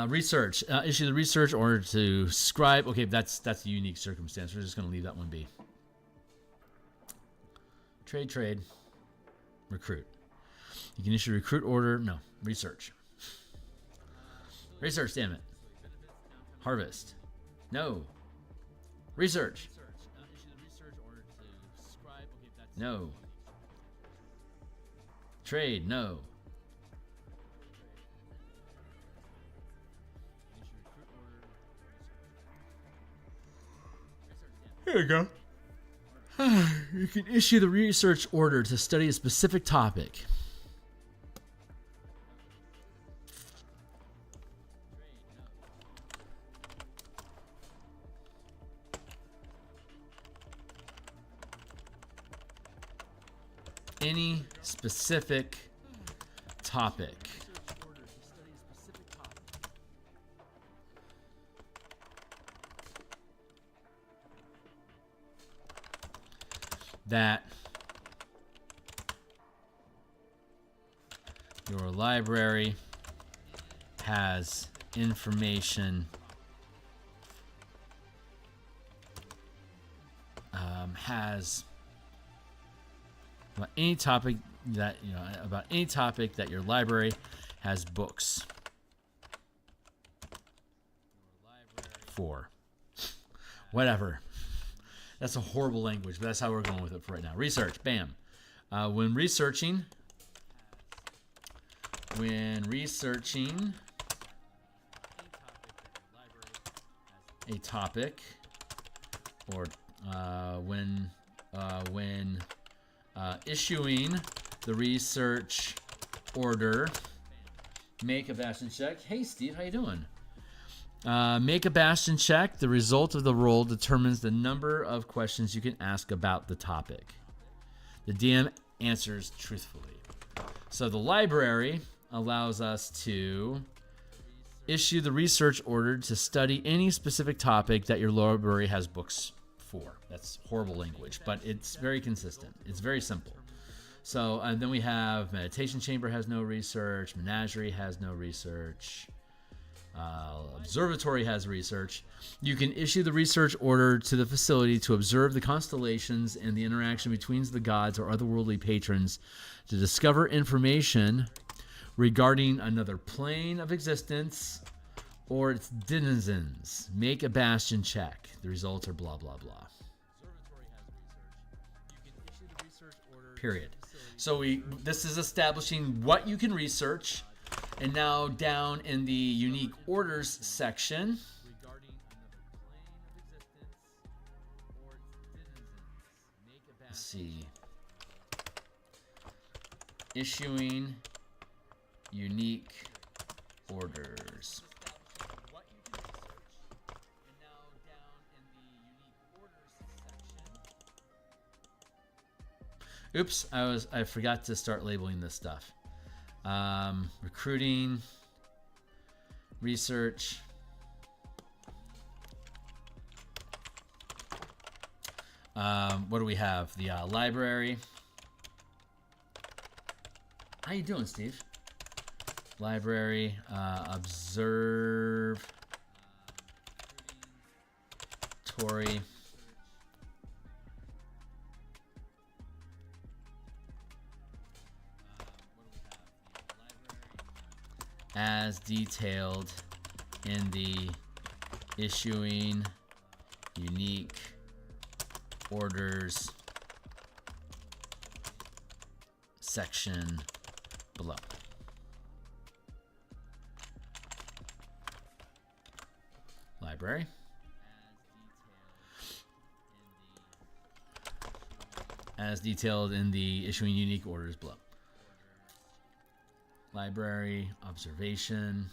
Research. Issue the research order to scribe. Okay, that's a unique circumstance. We're just going to leave that one be. Trade. Recruit. You can issue a recruit order. No. Research. Research, damn it. Harvest. No. Research. No. Trade, no. Here we go. You can issue the research order to study a specific topic. Any specific topic. That your library has information about any topic that your library has books for. Whatever. That's a horrible language, but that's how we're going with it for right now. Research, bam. When researching a topic, or when issuing the research order, make a bastion check. Hey, Steve, how you doing? Make a bastion check. The result of the roll determines the number of questions you can ask about the topic. The DM answers truthfully. So the library allows us to issue the research order to study any specific topic that your library has books for. That's horrible language, but it's very consistent. It's very simple. So and then we have Meditation Chamber has no research. Menagerie has no research. Observatory has research. You can issue the research order to the facility to observe the constellations and the interaction between the gods or otherworldly patrons to discover information regarding another plane of existence or its denizens. Make a bastion check. The results are blah, blah, blah. Period. So this is establishing what you can research. And now down in the unique orders section, let's see. issuing unique orders. Oops, I forgot to start labeling this stuff. Recruiting, research, what do we have? The library. How you doing, Steve? Library, observatory, as detailed in the issuing unique orders section below. Library. As detailed in the issuing unique orders below. Library, observation.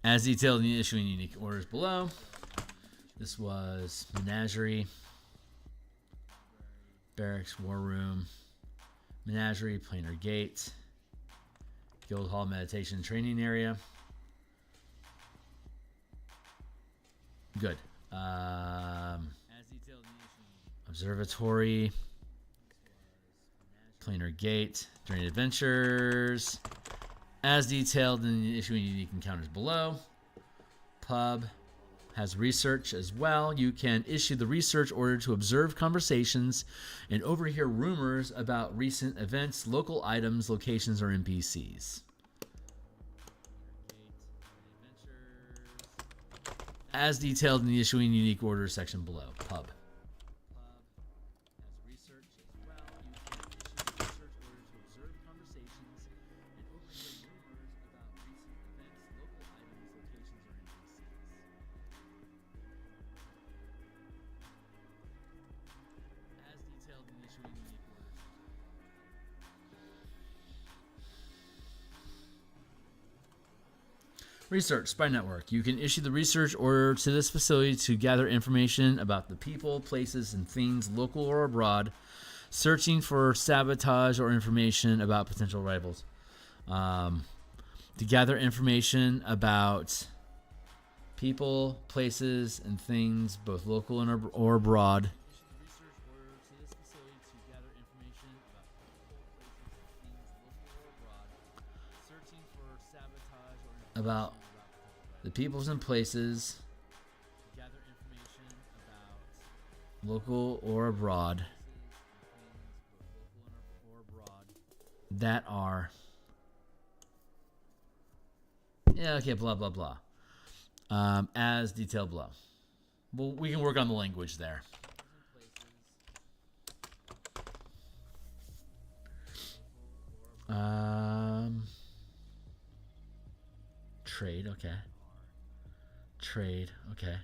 As detailed in the issuing unique orders below. This was Menagerie, Barracks, War Room, Menagerie, Planar Gate, Guild Hall, Meditation, Training Area. Good. Observatory, Planar Gate, during adventures, as detailed in the issuing unique encounters below. Pub has research as well. You can issue the research order to observe conversations and overhear rumors about recent events, local items, locations, or NPCs. As detailed in the issuing unique order section below. Pub. Research, Spy Network. You can issue the research order to this facility to gather information about the people, places, and things, local or abroad, searching for sabotage or information about potential rivals. To gather information about people, places, and things, both local and or abroad. About the peoples and places, local or abroad, that are, blah, blah, blah. As detailed below. Well, we can work on the language there. Trade, okay. Trade, okay.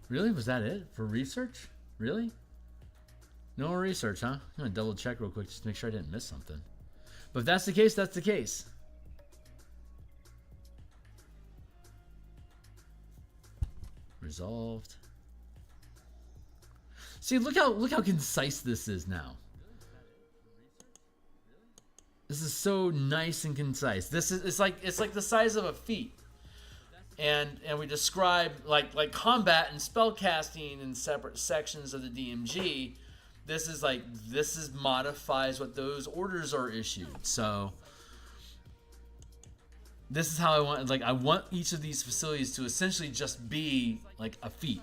Really? Was that it for research? Really? No more research, huh? I'm gonna double check real quick just to make sure I didn't miss something. But if that's the case, that's the case. Resolved. See, look how concise this is now. This is so nice and concise. This is it's like the size of a feat. And we describe like combat and spell casting in separate sections of the DMG. This modifies what those orders are issued. So this is how I want each of these facilities to essentially just be like a feat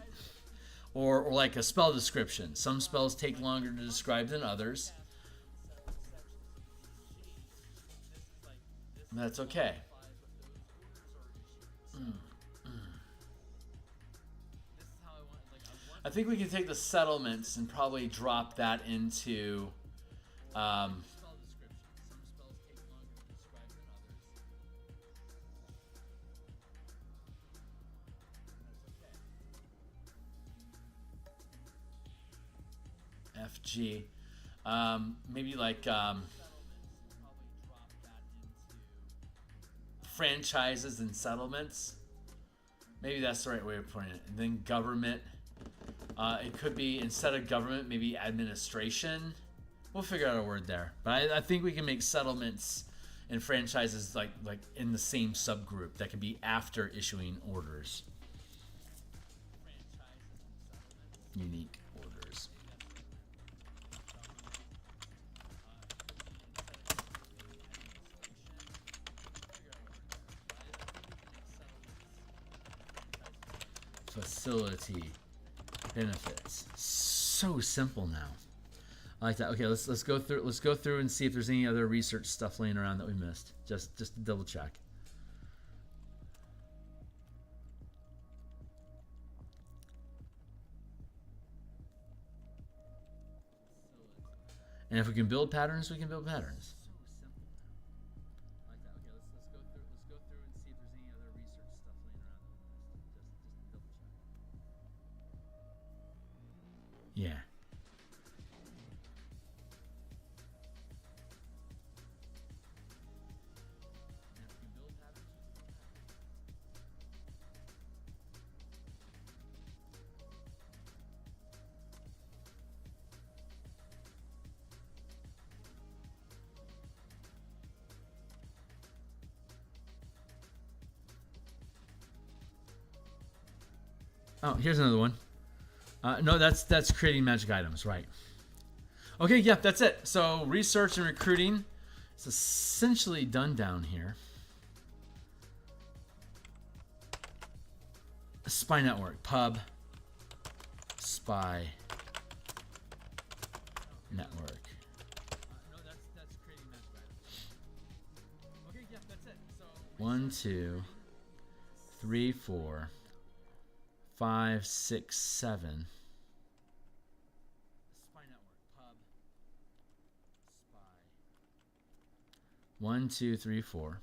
or like a spell description. Some spells take longer to describe than others. That's okay. I think we can take the settlements and probably drop that into FG. Maybe like franchises and settlements. Maybe that's the right way of putting it. And then government. It could be, instead of government, maybe administration. We'll figure out a word there. But I think we can make settlements and franchises like in the same subgroup that can be after issuing orders. Unique orders. Facility benefits. So simple now. I like that. Okay, let's go through and see if there's any other research stuff laying around that we missed. Just to double check. And if we can build patterns, we can build patterns. Yeah. Oh, here's another one. No, that's creating magic items, right? Okay, yeah, that's it. So research and recruiting is essentially done down here. Spy network, pub, spy network. No, that's creating magic items. Okay, yeah, that's it. So 1, 2, 3, 4, 5, 6, 7. Spy network, pub, spy. 1, 2, 3, 4.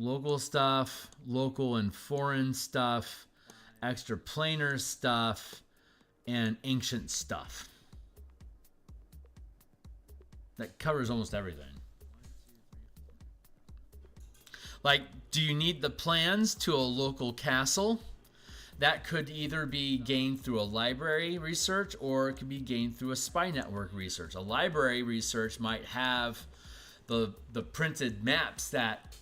Local stuff, local and foreign stuff, extra planar stuff, and ancient stuff. That covers almost everything. Like, do you need the plans to a local castle? That could either be gained through a library research, or it could be gained through a spy network research. A library research might have the printed maps that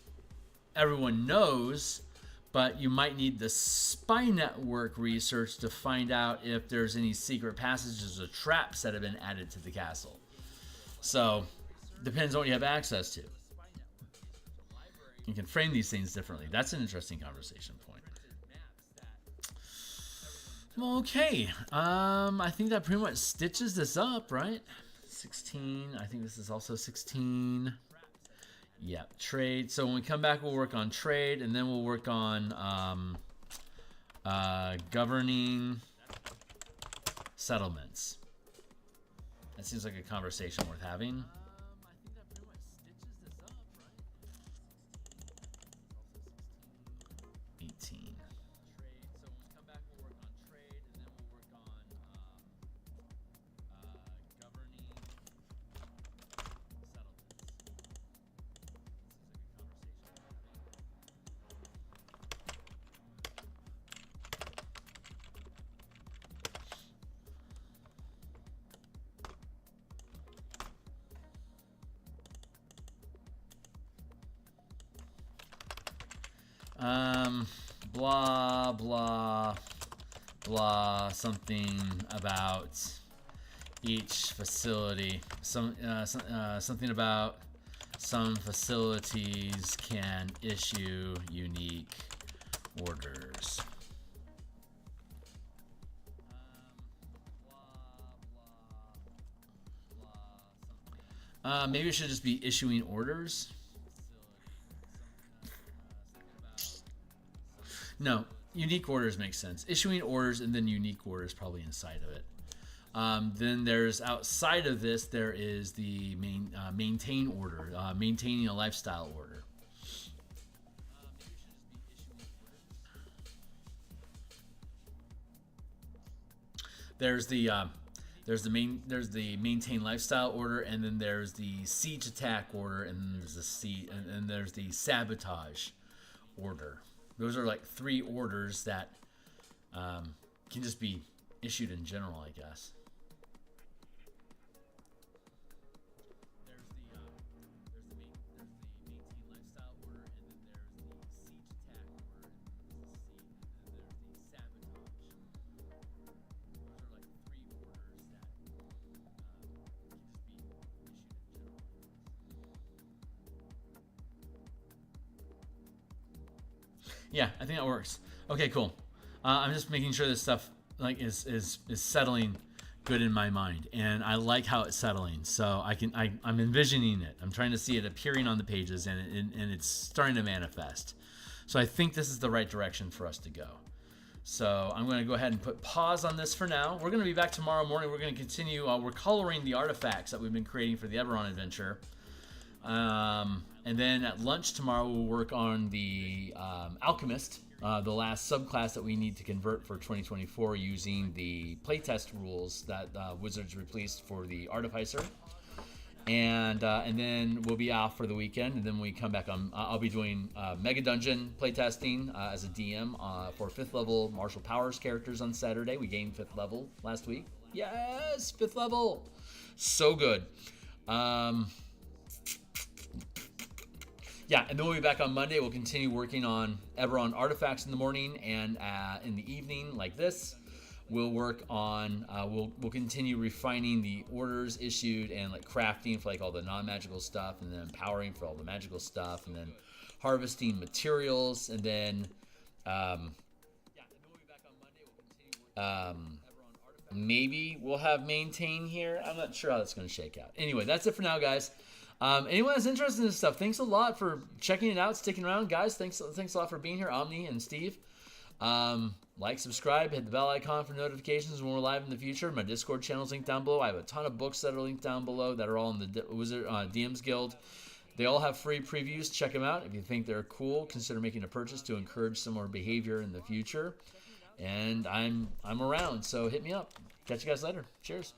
everyone knows, but you might need the spy network research to find out if there's any secret passages or traps that have been added to the castle. So, depends on what you have access to. You can frame these things differently. That's an interesting conversation point. Okay, I think that pretty much stitches this up, right? 16, I think this is also 16. Yeah, trade. So when we come back, we'll work on trade, and then we'll work on governing settlements. That seems like a conversation worth having. Blah, blah, blah, something about each facility. Something about some facilities can issue unique orders. Maybe it should just be issuing orders. No, unique orders makes sense. Issuing orders and then unique orders probably inside of it. Then there's outside of this, there is the maintain order, maintaining a lifestyle order. There's the maintain lifestyle order, and then there's the siege attack order, and then there's the and there's the sabotage order. Those are like 3 orders that can just be issued in general, I guess. Yeah, I think that works. Okay, cool. I'm just making sure this stuff like is settling good in my mind, and I like how it's settling. So I'm envisioning it. I'm trying to see it appearing on the pages, and it's starting to manifest. So I think this is the right direction for us to go. So I'm going to go ahead and put pause on this for now. We're going to be back tomorrow morning. We're going to continue. We're coloring the artifacts that we've been creating for the Eberron adventure. And then at lunch tomorrow, we'll work on the Alchemist, the last subclass that we need to convert for 2024 using the playtest rules that Wizards released for the Artificer. And then we'll be off for the weekend, and then when we come back on, I'll be doing Mega Dungeon playtesting as a DM for 5th level Martial Powers characters on Saturday. We gained 5th level last week. Yes, 5th level. So good. Yeah, and then we'll be back on Monday. We'll continue working on Eberron artifacts in the morning, and in the evening, like this, we'll work on. We'll continue refining the orders issued and like crafting for like all the non-magical stuff, and then empowering for all the magical stuff, and then harvesting materials, and then maybe we'll have maintain here. I'm not sure how that's going to shake out. Anyway, that's it for now, guys. Anyone that's interested in this stuff, thanks a lot for checking it out, sticking around, guys. Thanks a lot for being here, Omni and Steve. Like, subscribe, hit the bell icon for notifications when we're live in the future. My Discord channel's linked down below. I have a ton of books that are linked down below that are all in the DMsGuild. They all have free previews. Check them out. If you think they're cool, consider making a purchase to encourage some more behavior in the future. And I'm around, so hit me up. Catch you guys later. Cheers.